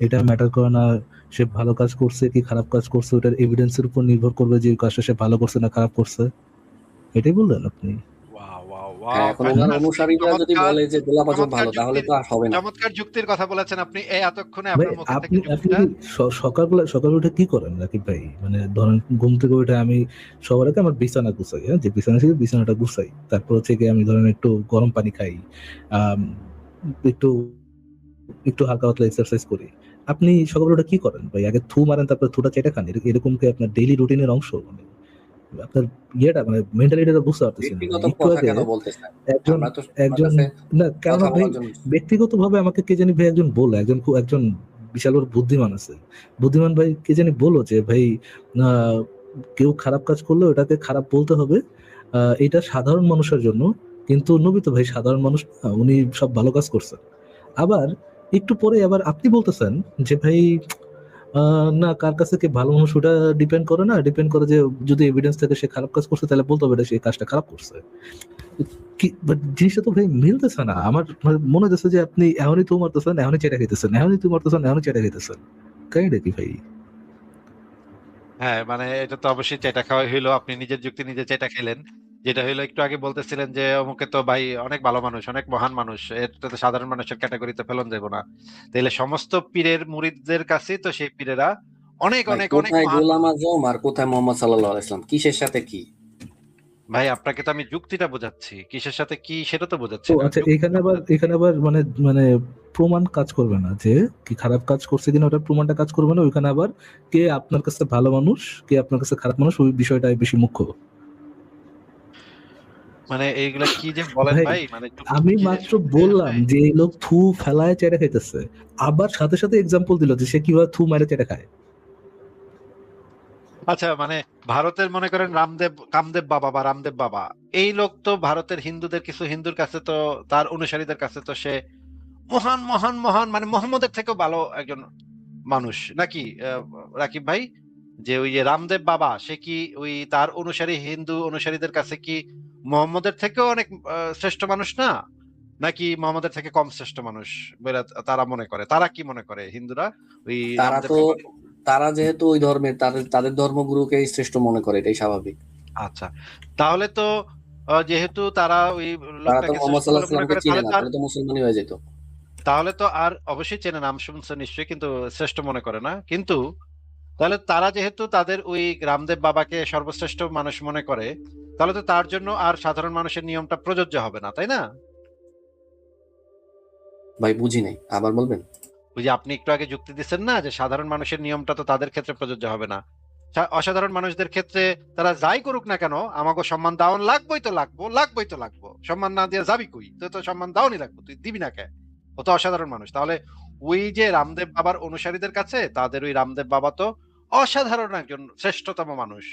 এটা ম্যাটার করে না, সে ভালো কাজ করছে কি খারাপ কাজ করছে ওটার এভিডেন্সের উপর নির্ভর করবে যে কাজটা সে ভালো করছে না খারাপ করছে, এটাই বললেন আপনি? ওয়াও ওয়াও হ্যাঁ, ওয়াও, এখন ওনার অনুসারীরা যদি চমৎকার বলে যে গোলাপ আজম চমৎকার ভালো, তাহলে যুক্তির তো আর হবে না। চমৎকার যুক্তির কথা বলেছেন আপনি এই এতক্ষণে ভাই আপনার মুখে থেকে আপনি যুক্তিটা। কি সকালবেলা উঠে কি করেন রাকিব ভাই? মানে ধরেন ঘুম থেকে উঠে আমি সবার আগে আমার বিছানা গুছাই, হ্যাঁ, যে বিছানা ছিল বিছানাটা গুছাই, তারপর হচ্ছে কি আমি ধরেন একটু গরম পানি খাই, আম, একটু একটু হালকা পাতলা এক্সারসাইজ করি, আপনি সকালে ওটা কি করেন ভাই? আগে থু মারেন তারপর থুটা চেটে খান, এরকম কি আপনার ডেইলি রুটিনের অংশ? মানে আপনার ইয়েটা মানে মেন্টালিটিটা বুঝতে পারতেছি না। ব্যক্তিগত একটু কথা আগে কেন বলতেছেন? একজন আমরা তো আপনার একজন কাছে না কেননা কথা ভাই, বলার জন্য। ব্যক্তিগতভাবে আমাকে কে জানি ভাই একজন বললো, একজন বিশাল বড় বুদ্ধিমান আছে, বুদ্ধিমান ভাই কে জানি বললো যে ভাই কেউ খারাপ কাজ করলে ওটাকে খারাপ বলতে হবে, এটা সাধারণ মানুষের জন্য। কিন্তু নবী তো ভাই সাধারণ মানুষ না, উনি সব ভালো কাজ করছেন। আবার একটু পরে আবার আপনি বলতেছেন যে ভাই না, কার কাছে কে ভালো মানুষ ওটা ডিপেন্ড করে না, ডিপেন্ড করে যে যদি এভিডেন্স থাকে সে খারাপ কাজ করছে তাহলে বলতে হবে এটা সে কাজটা খারাপ করছে। কি বাট জিনিসটা তো ভাই মিলতেছে না। আমার মানে মনে হচ্ছে যে আপনি এখনই তো মারতেছেন, এখনই চেটা খাইতেছেন, এখনই তো মারতেছেন, এখনই চেটা খাইতেছেন। কাহিনীটা কি ভাই? হ্যাঁ, মানে এটা তো অবশ্যই চেটা খাওয়াই হইলো। আপনি নিজের যুক্তি নিজে চেটা খেলেন। যেটা হইলো একটু আগে বলতেছিলেন যে অমুকে তো ভাই অনেক ভালো মানুষ, অনেক মহান মানুষ। এটা তো সাধারণ মানুষের ক্যাটেগরিতে ফেলন যাবে না। তাইলে সমস্ত পীরের মুরিদদের কাছেই তো সেই পীরেরা অনেক ভাই অনেক অনেক কোথায় মহান গোলাম মানুষ। আজম আর কোথায় মোহাম্মদ সাল্লাল্লাহু আলাইহি সাল্লাম? কিসের সাথে কি? ভাই আপনাকে তো আমি যুক্তিটা বোঝাচ্ছি। কিসের সাথে কি সেটা তো বোঝাচ্ছি ও না। আচ্ছা, এখানে যুক্তিটা আবার বোঝাচ্ছি। এখানে আবার মানে মানে প্রমাণ কাজ করবে না যে কি খারাপ কাজ করছে কিনা, ওটার প্রমাণটা কাজ করবে না ওইখানে। আবার কে আপনার কাছে ভালো মানুষ, কে আপনার কাছে খারাপ মানুষ, ওই বিষয়টাই বেশি মুখ্য। মানে এইগুলা কি যে বলেন ভাই ভাই, মানে যুক্তি আমি কি যে মাত্র শুনতে বললাম হয়। যে এই লোক থু ফেলায় চেটে খাইতেছে, আবার সাথে সাথে এক্সাম্পল দিল যে সে কিভাবে থু মারে চেটে খায়। আচ্ছা, মানে ভারতের মনে করেন কামদেব বাবা বা রামদেব বাবা, এই লোক তো ভারতের হিন্দুদের কিছু হিন্দুর কাছে তো, তার অনুসারীদের কাছে তো সে মহান মহান মহান, মানে মোহাম্মদের থেকেও ভালো একজন মানুষ নাকি রাকিব ভাই? যে ওই যে রামদেব বাবা, সে কি ওই তার অনুসারী হিন্দু অনুসারীদের কাছে কি মোহাম্মদের থেকেও অনেক শ্রেষ্ঠ মানুষ না, নাকি মোহাম্মদের থেকে কম শ্রেষ্ঠ মানুষ বলে তারা মনে করে? তারা কি মনে করে হিন্দুরা ওই তারা রামদেব তো বাবা? তারা যেহেতু ওই ধর্মের, তাদের তাদের ধর্মগুরুকেই শ্রেষ্ঠ মনে করে, এটাই স্বাভাবিক। আচ্ছা, তাহলে তো যেহেতু তারা ওই তারা তো লোকটাকে মোহাম্মদ শ্রেষ্ঠ বলে সাল্লাল্লাহু আলাইহি মনে সাল্লামকে করে, চিনে না, তাহলে তো মুসলমানই হয়ে যেত। তাহলে তো আর অবশ্যই চেনে, নাম শুনছে নিশ্চয়ই, কিন্তু শ্রেষ্ঠ মনে করে না। কিন্তু তাহলে তারা যেহেতু তাদের ওই রামদেব বাবাকে সর্বশ্রেষ্ঠ মানুষ মনে করে, তাহলে তো তার জন্য আর সাধারণ মানুষের নিয়মটা প্রযোজ্য হবে না, তাই না? ভাই বুঝি নাই, আবার বলবেন? ওই যে আপনি একটু আগে যুক্তি দিচ্ছেন না যে সাধারণ মানুষের নিয়মটা তো তাদের ক্ষেত্রে প্রযোজ্য হবে না। অসাধারণ মানুষদের ক্ষেত্রে তারা যাই করুক না কেন, আমাকে সম্মান দাওন লাগবোই তো লাগবো, লাগবোই তো লাগবো। সম্মান না দিয়ে যাবি কই? তো তো সম্মান দাওনই লাগবো, তুই দিবি না কে? ও তো অসাধারণ মানুষ। তাহলে ওই যে রামদেব বাবার অনুসারীদের কাছে তাদের ওই রামদেব বাবা তো অসাধারণ একজন শ্রেষ্ঠতম মানুষ।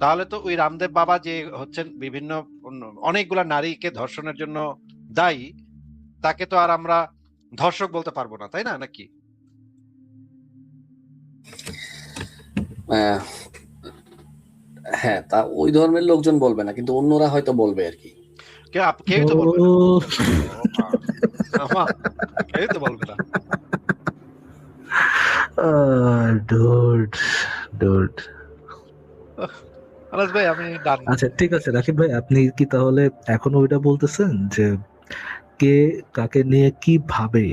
তাহলে তো ওই রামদেব বাবা যে হচ্ছেন বিভিন্ন অনেকগুলা নারীকে ধর্ষণের জন্য দায়ী, তাকে তো আর আমরা ধর্ষক বলতে পারবো না, তাই না? নাকি? আহ, হ্যাঁ, তা ওই ধর্মের লোকজন বলবে না, কিন্তু অন্যরা হয়তো বলবে আর কি। কেউ তো বলবে না। ও কেউ তো বলবে না। Dude dude. আনাস ভাই, আমি ডান। আচ্ছা ঠিক আছে রাকিব ভাই, আপনি কি তাহলে এখনো ওইটা বলতেছেন যে কে কাকে নিয়ে কি ভাবে,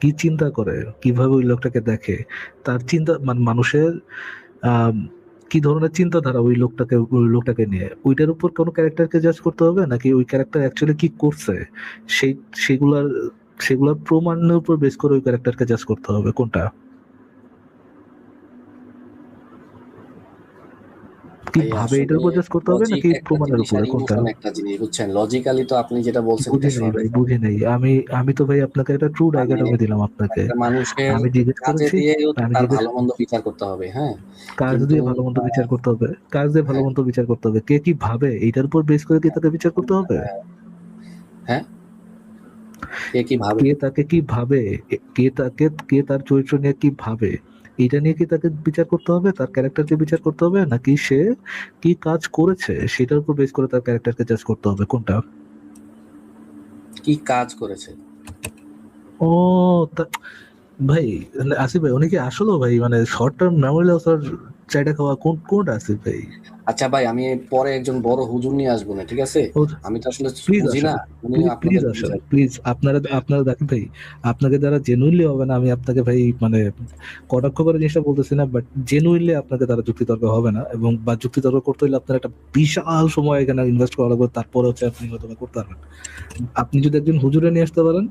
কি চিন্তা করে, কিভাবে ওই লোকটাকে দেখে, তার চিন্তা মানে মানুষের আহ কি ধরনের চিন্তাধারা ওই লোকটাকে নিয়ে, ওইটার উপর কোনো ক্যারেক্টারকে জাজ করতে হবে, নাকি ওই ক্যারেক্টার অ্যাকচুয়ালি কি করছে সেই সেগুলার সেগুলার প্রমাণের উপর বেস করে ওই ক্যারেক্টারকে জাজ করতে হবে, কোনটা কি ভাই ভাবে আসলে এটার উপর জাজ করতে হবে লজিক নাকি একটা প্রমাণের জিনিস উপরে, আর কোনটা? ইমোশন একটা জিনিস, বুঝছেন? লজিক্যালি তো আপনি যেটা বলছেন বুঝি এটা নেই ভাই, সঠিক। বুঝি নেই। আমি আমি তো ভাই আপনাকে একটা ট্রু মানে ডায়গোটমি দিলাম আপনাকে। একটা মানুষের আমি জিজ্ঞেস কাজে করেছি, দিয়েও তো আমি তার জিজ্ঞেস ভালো মন্দ বিচার করতে হবে, হ্যাঁ। কাজ কিন্তু দিয়ে ভালো মন্দ বিচার করতে হবে, কাজ দিয়ে ভালো হ্যাঁ, মন্দ বিচার করতে হবে, কে কি ভাবে এইটার উপর বেস করে কি তাকে বিচার করতে হবে? হ্যাঁ, কে কি ভাবে? কে তাকে কি ভাবে, কে তার চরিত্র নিয়ে কি ভাবে, এটা নিয়ে কি তাকে বিচার করতে হবে, তার ক্যারেক্টারকে বিচার করতে হবে, নাকি সে কি কাজ করেছে সেটার উপর বেস করে তার ক্যারেক্টারকে জাজ করতে হবে, কোনটা? কি কাজ করেছে? ও ভাই আসিফ ভাই, উনি কি আসলে ভাই মানে শর্ট টার্ম মেমোরি লস আর চাইটা খাওয়া কোনটা আসিফ ভাই? আচ্ছা ভাই, আমি পরে একজন বড় হুজুর নিয়ে আসবো না, ঠিক আছে? ও আমি তো আসলে প্লিজ বুঝি আসেন, না, উনি প্লিজ আপনাদের আসেন, বুঝাই। প্লিজ। আপনারা দেখেন ভাই, আপনাকে দ্বারা জেনুইনলি হবে না, আমি আপনাকে ভাই মানে কটাক্ষ করে জিনিসটা বলতেছি না, বাট জেনুইনলি আপনাকে দ্বারা যুক্তিতর্ক হবে না, এবং বা যুক্তিতর্ক করতে হলে আপনার একটা বিশাল সময় এখানে ইনভেস্ট করা লাগবে, তারপরে হচ্ছে আপনি হয়তো বা করতে পারবেন। আপনি যদি একজন হুজুরে নিয়ে আসতে পারেন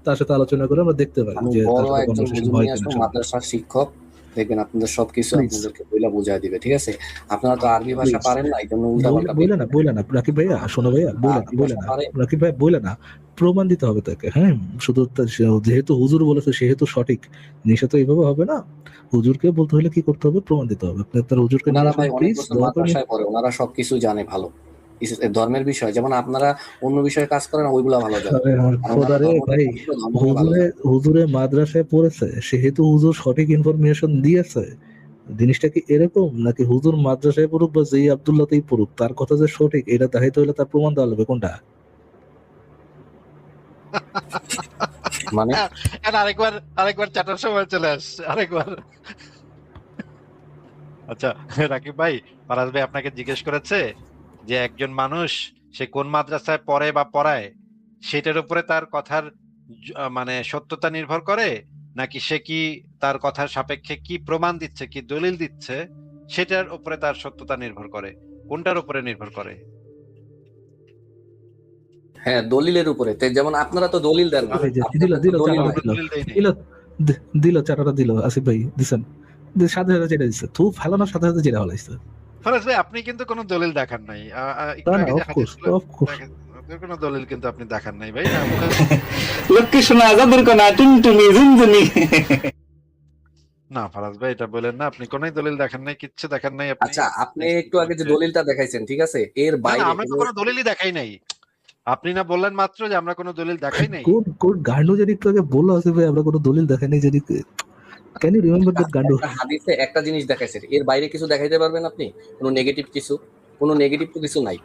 তার সাথে আলোচনা করে আমরা দেখতে পারি আমি যে তার বড় সাথে একজন কনভারসেশন হুজুর হয় নিয়ে কিনা। আসবো, মাদ্রাসার শিক্ষক, দেখবেন আপনাদের সবকিছু Please. আপনাদেরকে বইলা বুঝাই দিবে, ঠিক আছে? আপনারা তো আরবি ভাষা Please. পারেন না, এই জন্য উল্টা পাল্টা বইলে না রাকিব ভাইয়া, শোনো ভাইয়া, বইলে আরবি না ভাষা পারে। রাকিব ভাই, বইলে না, প্রমাণ দিতে হবে তাকে। হ্যাঁ, শুধু যেহেতু হুজুর বলেছে সেহেতু সঠিক জিনিসটা তো এইভাবে হবে না। হুজুরকে বলতে হলে কি করতে হবে, প্রমাণ দিতে হবে। আপনি আপনার হুজুরকে নিয়ে ওনারা আসেন ভাই অনেক প্লিজ, বছর দয়া করে। মাদ্রাসায় পড়ে, ওনারা সবকিছু জানে ভালো। ধর্মের বিষয় যেমন আপনারা অন্য বিষয়ে কাজ করেন, ওইগুলা ভালো জানে। আরে আমার আর খোদা ওনারা রে ধর্ম ভাই, নিয়ে কাজ করে, ধর্ম নিয়ে ভালো জানে। হুজুরে মাদ্রাসায় পড়েছে সেহেতু হুজুর সঠিক ইনফরমেশন দিয়েছে। জিনিসটা কি এরকম, নাকি হুজুর মাদ্রাসায় পড়ুক বা যেই আব্দুল্লাহতেই পড়ুক তার কথা যে সঠিক এটা দেখাইতে হলে তার প্রমাণ দেওয়া লাগবে, কোনটা? মানে আরেকবার চাটার সময় চলে আসছে আরেকবার। আচ্ছা রাকিব ভাই, ফারাজ ভাই আপনাকে জিজ্ঞেস করেছে যে একজন মানুষ সে কোন মাদ্রাসায় পড়ে বা পড়ায় সেটার উপরে তার কথার মানে সত্যতা নির্ভর করে, নাকি সে কি তার কথার সাপেক্ষে কি প্রমাণ দিচ্ছে, কি দলিল দিচ্ছে সেটার উপরে তার সত্যতা নির্ভর করে, কোনটার উপরে নির্ভর করে? হ্যাঁ, দলিলের উপরে। যেমন আপনারা তো দলিল দেন না, এই যে আপনাদের তো দলিল আমরা নাই। দলিল দেই নাই। দিল চাটাটা দিল আসিফ ভাই, দিছেন সাথে সাথে যেটা দিচ্ছে থু ফেলানোর সাথে সাথে যেটা হলাইছে। ফারাজ ভাই আপনি কিন্তু কোনো দলিল দেখান নাই। একটু না না, আগে যে অফকোর্স হাদিসগুলো অফকোর্স। দেখেন, কোনো দলিল কিন্তু আপনি দেখান নাই ভাই। না মুখে লক্ষ্মী শোনা যাদের কোনা টুনটুনি ঝুনঝুনি। না ফারাজ ভাই এটা বলেন না, আপনি কোনোই দলিল দেখান নাই, কিচ্ছু দেখান নাই আপনি। আচ্ছা, আপনি একটু আগে যে দলিলটা দেখাইছেন, ঠিক আছে, এর না না, বাইরে আমরা তো কোনো দলিলই দেখাই নাই। আপনি না বললেন মাত্র যে আমরা কোনো দলিল দেখাই নাই। কোন গান্ডু জানি একটু আগে বললো আসিফ ভাই আমরা কোনো দলিল দেখাই নাই জানি। ক্যান ইউ রিমেম্বার দ্যাট গান্ডু? একটা হাদিসে একটা জিনিস দেখাইছেন, এর বাইরে কিছু দেখাইতে পারবেন আপনি? কোনো নেগেটিভ কিছু? কোনো নেগেটিভ তো কিছু নাই।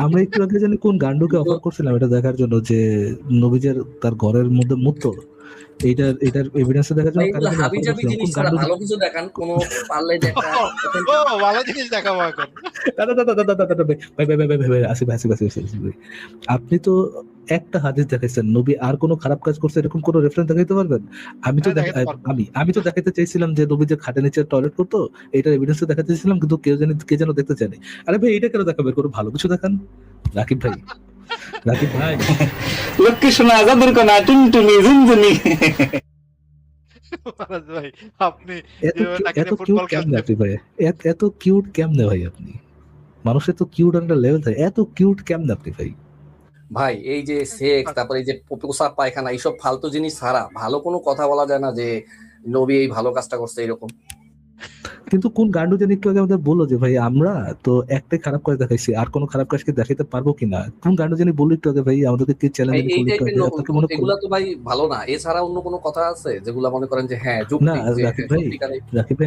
আমরা একটু আগে জানি কোন গান্ডুকে অফার করছিলাম এটা দেখার জন্য যে নবীজের তার ঘরের মধ্যে মূত্র, এটার এভিডেন্স দেখার জন্য এগুলো কারণ হাবি অফার জাবি করছিলাম। জিনিস কোন ছাড়া গান্ডু? ভালো কিছু দেখান, কোনো পারলে দেখা। ও ভালো জিনিস দেখাবো এখন। ভাই, আসিফ ভাই, আসিফ ভাই, আপনি তো একটা হাদিস দেখাইছেন, নবী আর কোনো খারাপ কাজ করছে এরকম কোনো রেফারেন্স দেখাইতে পারবেন? আমি তো হ্যাঁ, দেখাতে পারবো। আমি তো দেখাইতে চাইছিলাম যে নবী যে খাটের নিচে টয়লেট করতো এটার এভিডেন্স দেখাতে চাইছিলাম, কিন্তু কে যেন দেখতে চায়নি। আরে ভাই এটা কেন দেখাবে, কোনো ভালো কিছু দেখান রাকিব ভাই। লক্ষ্মী শোনা যাদের কোনা টুনটুনি ঝুনঝুনি। ফারাজ ভাই আপনি এত যেভাবে তাকে এত নিয়ে কিউট ফুটবল কেমনে খেলছেন, আপনি ভাই? এত কিউট কেমনে ভাই আপনি? মানুষের তো কিউট একটা লেভেল থাকে, এত কিউট কেমনে আপনি ভাই? ভাই এই যে সেক্স, তারপরে এই যে প্রসাব পায়খানা, এইসব ফালতু জিনিস ছাড়া ভালো কোনো কথা বলা যায় না যে নবী এই ভালো কাজটা করছে এরকম? কিন্তু কোন গান্ডু যেন একটু আগে আমাদের বললো যে ভাই আমরা তো একটাই খারাপ কাজ দেখাইছি, আর কোনো খারাপ কাজকে দেখাইতে পারবো কিনা? কোন গান্ডু যেন বললো একটু আগে ভাই, আমাদেরকে কি চ্যালেঞ্জ এই করলো একটু টাইপের আগে, আপনাকে মনে করলো? এগুলা তো ভাই ভালো না। এছাড়া অন্য কোনো কথা আছে যেগুলা মনে করেন যে হ্যাঁ না যুক্তি, যে রাকিব ভাই, সত্যিকারে?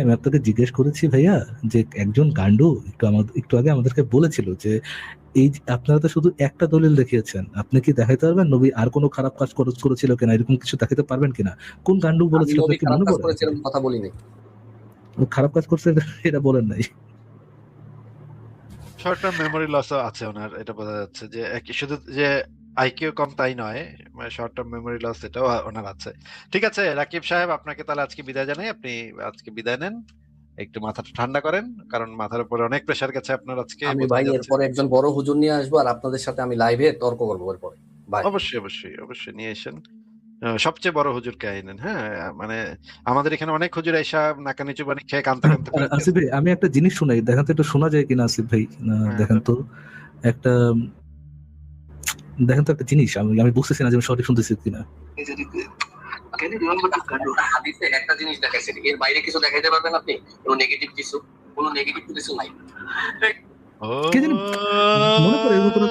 আমি আপনাকে জিজ্ঞেস করেছি ভাইয়া যে একজন গান্ডু একটু আগে আমাদেরকে বলেছিল যে এই যে আপনারা তো শুধু একটা দলিল দেখিয়েছেন, আপনি কি দেখাইতে পারবেন নবী আর কোনো খারাপ কাজ করেছিল কিনা, এরকম কিছু দেখাইতে পারবেন কিনা? কোন গান্ডু আমি বলেছিল নবী আপনাকে খারাপ মনে কাজ পড়ে? করেছে এরকম কথা বলি নাই। ও খারাপ কাজ করছে এটা বলেন নাই? শর্ট টার্ম মেমোরি লস আছে ওনার, এটা বোঝা যাচ্ছে যে শুধু যে আইকিউ কম তাই নয়, শর্ট টার্ম মেমোরি লস এটাও ওনার আছে। ঠিক আছে রাকিব সাহেব, আপনাকে তাহলে আজকে বিদায় জানাই। আপনি আজকে বিদায় নেন, একটু মাথাটা ঠান্ডা করেন, কারণ মাথার উপরে অনেক প্রেসার গেছে আপনার আজকে, আমি বোঝা ভাই যাচ্ছে। এরপরে একজন বড় হুজুর নিয়ে আসবো, আর আপনাদের সাথে আমি লাইভে তর্ক করবো এরপরে। ভাই অবশ্যই অবশ্যই অবশ্যই নিয়ে এসেন। সবচেয়ে বড় হুজুরকে আইনেন। হ্যাঁ মানে আমাদের এখানে অনেক হুজুর এসা নাকানি চুবানি খেয়ে কানতে কানতে ফেরত আসিফ গেছে। ভাই আমি একটা জিনিস শোনাই, দেখেন তো একটু শোনা যায় কিনা আসিফ ভাই? দেখেন তো একটা একটা জিনিস, আমি বুঝতেছি না যে আমি সঠিক শুনতেছি কিনা। হাদিসে একটা জিনিস দেখাইছেন, এর বাইরে কিছু দেখাইতে পারবেন আপনি? কোনো নেগেটিভ কিছু? কোনো নেগেটিভ কিছু নাই। কে জানি মনে করে এরকম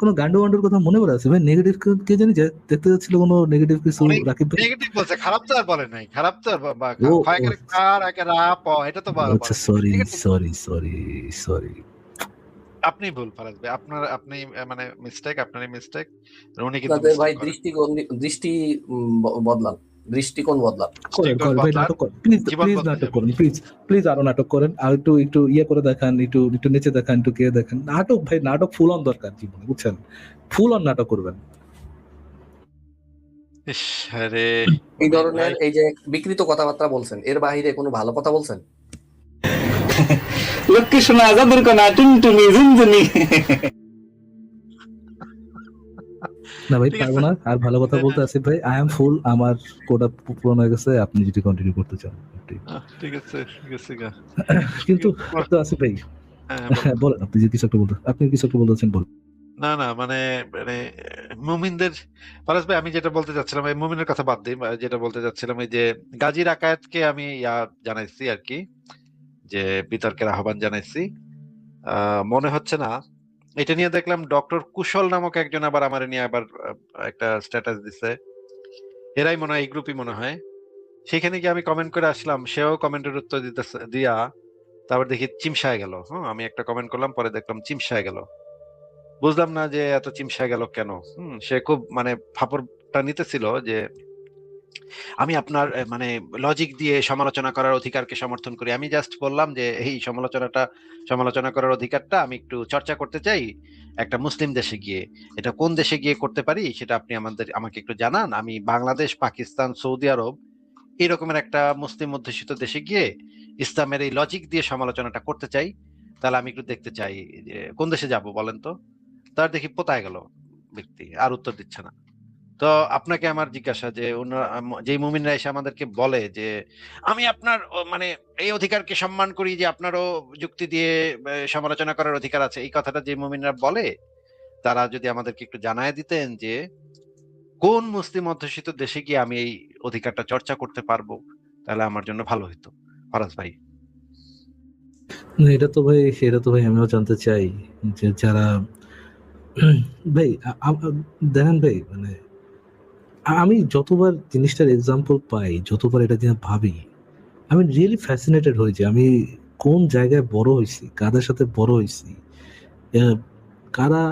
কোনো গান্ডু গান্ডুর কথা মনে পড়ে আছে ভাই? নেগেটিভ কে জানি যে দেখতে যাচ্ছিল কোনো নেগেটিভ কিছু রাকিব ভাই? নেগেটিভ বলছে, খারাপ তো আর বলে নাই, খারাপ তো ও, এটা তো আচ্ছা সরি। আপনি ভুল ফারাজ ভাই, আপনি মানে মিস্টেক, আপনারই মিস্টেক। উনি কিন্তু আপনাদের ভাই mistake করেন। দৃষ্টিকোণ বদলান। করেন ভাই, নাটক করেন প্লিজ নাটক করেন প্লিজ আরো নাটক করেন, আর একটু ইয়ে করে দেখান, একটু নেচে দেখান, একটু কে দেখান। নাটক ভাই, নাটক ফুল অন দরকার জীবনে, বুঝছেন? ফুল অন নাটক করবেন। ইস, আরে এই ধরনের এই যে বিকৃত কথাবার্তা বলছেন, এর বাইরে কোনো ভালো কথা বলছেন? লক্ষ্মী শোনা যাদের কোনা টুনটুনি ঝুনঝুনি। না ভাই ঠিক পারবো আছে। না আর ভালো কথা বলতে আসিফ ভাই, আই এম ফুল, আমার কোটা পূরণ হয়ে গেছে, আপনি যদি কন্টিনিউ করতে চান ঠিক আছে, ঠিক আছে গা। কিন্তু বল। তো আসিফ ভাই, হ্যাঁ, বলেন। বলেন আপনি যে কিছু একটা বলতে, আপনি কিছু একটা বলতেছেন বল। না না মানে মানে মুমিনদের, ফারাজ ভাই আমি যেটা বলতে চাচ্ছিলাম এই মুমিনের কথা বাদ দিই, যেটা বলতে চাচ্ছিলাম এই যে গাজী রাকায়েতকে আমি জানাইছি আর কি, যে বিতর্কের আহ্বান জানাইছি। মনে হচ্ছে না, এটা নিয়ে দেখলাম ডক্টর কুশল নামক একজন আবার আমার নিয়ে আবার একটা স্ট্যাটাস দিছে, এরাই মনে হয় এই গ্রুপই মনে হয়। সেখানে গিয়ে আমি কমেন্ট করে আসলাম, সেও কমেন্টের উত্তর দিয়া তারপর দেখি চিমসায় গেল। হ্যাঁ, আমি একটা কমেন্ট করলাম, পরে দেখলাম চিমসায় গেল। বুঝলাম না যে এত চিমসায় গেল কেন। সে খুব মানে ফাপড়টা নিতেছিল যে আমি আপনার মানে লজিক দিয়ে সমালোচনা করার অধিকারকে সমর্থন করি। আমি জাস্ট বললাম যে এই সমালোচনা করার অধিকারটা আমি একটু চর্চা করতে চাই একটা মুসলিম দেশে গিয়ে। এটা কোন দেশে গিয়ে করতে পারি সেটা আপনি আমাকে একটু জানান। আমি বাংলাদেশ, পাকিস্তান, সৌদি আরব এরকমের একটা মুসলিম অধ্যুষিত দেশে গিয়ে ইসলামের এই লজিক দিয়ে সমালোচনাটা করতে চাই। তাহলে আমি একটু দেখতে চাই যে কোন দেশে যাব বলেন তো। তার দেখি পোতায় গেল ব্যক্তি, আর উত্তর দিচ্ছে না। তো আপনাকে আমার জিজ্ঞাসা যে যে মুমিনরা এসে আমাদেরকে বলে যে আমি আপনার মানে এই অধিকারকে সম্মান করি যে আপনারও যুক্তি দিয়ে সমালোচনা করার অধিকার আছে, এই কথাটা যে মুমিনরা বলে তারা যদি আমাদেরকে একটু জানায় দিতেন যে কোন মুসলিম অধ্যুষিত দেশে গিয়ে আমি এই অধিকারটা চর্চা করতে পারবো, তাহলে আমার জন্য ভালো হতো। ফরাজ ভাই। না, এটা তো ভাই আমিও জানতে চাই যে যারা ভাই দেখেন ভাই, মানে আমি যতবার জিনিসটার এক্সাম্পল পাই, যতবার এটা নিয়ে ভাবি, আমি রিয়েলি ফ্যাসিনেটেড হই যে আমি কোন জায়গায় বড় হয়েছি, কাদের সাথে বড় হয়েছি, আহ, কারা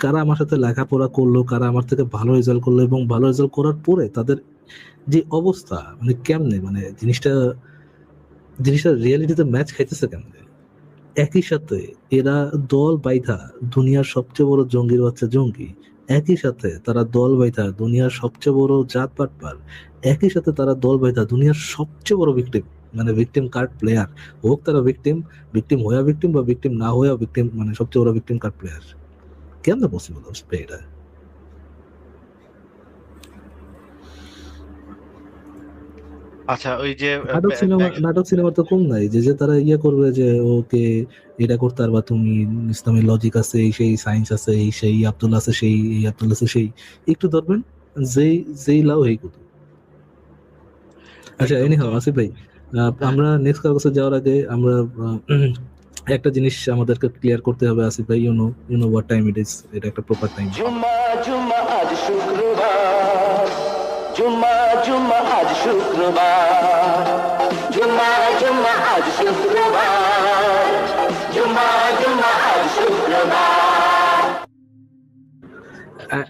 কারা আমার সাথে লেখাপড়া করলো, কারা আমার থেকে ভালো রেজাল্ট করলো, এবং ভালো রেজাল্ট করার পরে তাদের যে অবস্থা, মানে কেমনে, মানে জিনিসটা রিয়েলিটিতে ম্যাচ খাইতেছে কেমনে। একই সাথে এরা দল বাইধা দুনিয়ার সবচেয়ে বড় জঙ্গির বাচ্চা জঙ্গি, একই সাথে তারা দল বাইধা দুনিয়ার সবচেয়ে বড় জাত পাটপার, একই সাথে তারা দল বাইধা দুনিয়ার সবচেয়ে বড় ভিকটিম, মানে ভিকটিম কার্ড প্লেয়ার, হোক তারা ভিকটিম হইয়া ভিকটিম বা ভিকটিম না হইয়া ভিকটিম, মানে সবচেয়ে বড় ভিকটিম কার্ড প্লেয়ার। কেমনে পসিবল হবে এটা? আচ্ছা, ওই যে নাটক সিনেমা তো কম নাই যে যে তারা ইয়ে করবে যে ওকে এটা করতে পারবা তুমি, ইসলামের লজিক আছে, এই সেই সায়েন্স আছে, এই সেই আব্দুল আছে, সেই এই আব্দুল আছে, সেই একটু ধরবেন, যেই যেই লাও এই কত। আচ্ছা, এনি হাও আসিফ ভাই, আমরা নেক্সট কাগজে যাওয়ার আগে আমরা একটা জিনিস আমাদেরকে ক্লিয়ার করতে হবে আসিফ ভাই, you know what time it is, এটা একটা প্রপার টাইম। জুম্মা জুম্মা আজ শুক্রবার, জুম্মা জুম্মা আজ শুক্রবার, জুম্মা জুম্মা আজ শুক্রবার, জুম্মা জুম্মা আজ শুক্রবার।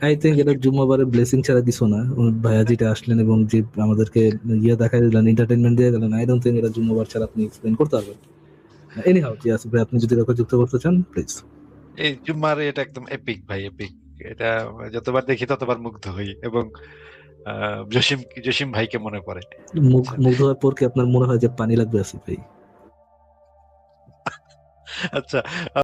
আই থিঙ্ক এটা জুম্মাবারের ব্লেসিং ছাড়া কিছু না। ভাইয়া যেটা আসলেন এবং যে আমাদেরকে ইয়ে দেখাই দিলেন, এন্টারটেইনমেন্ট দিয়ে গেলেন, আই ডোন্ট থিঙ্ক এটা জুম্মাবার ছাড়া আপনি এক্সপ্লেইন করতে পারবেন। এনি হাউ, জি আসিফ ভাই, আপনি যদি কাউকে যুক্ত করতে চান প্লিজ। এই জুম্মার এটা একদম এপিক ভাই, এপিক। এটা যতবার দেখি ততবার মুগ্ধ হই, এবং জসিম ভাইকে মনে পড়ে। মুগ্ধ হওয়ার পর কি আপনার মনে হয় যে পানি লাগবে আসিফ ভাই? আচ্ছা।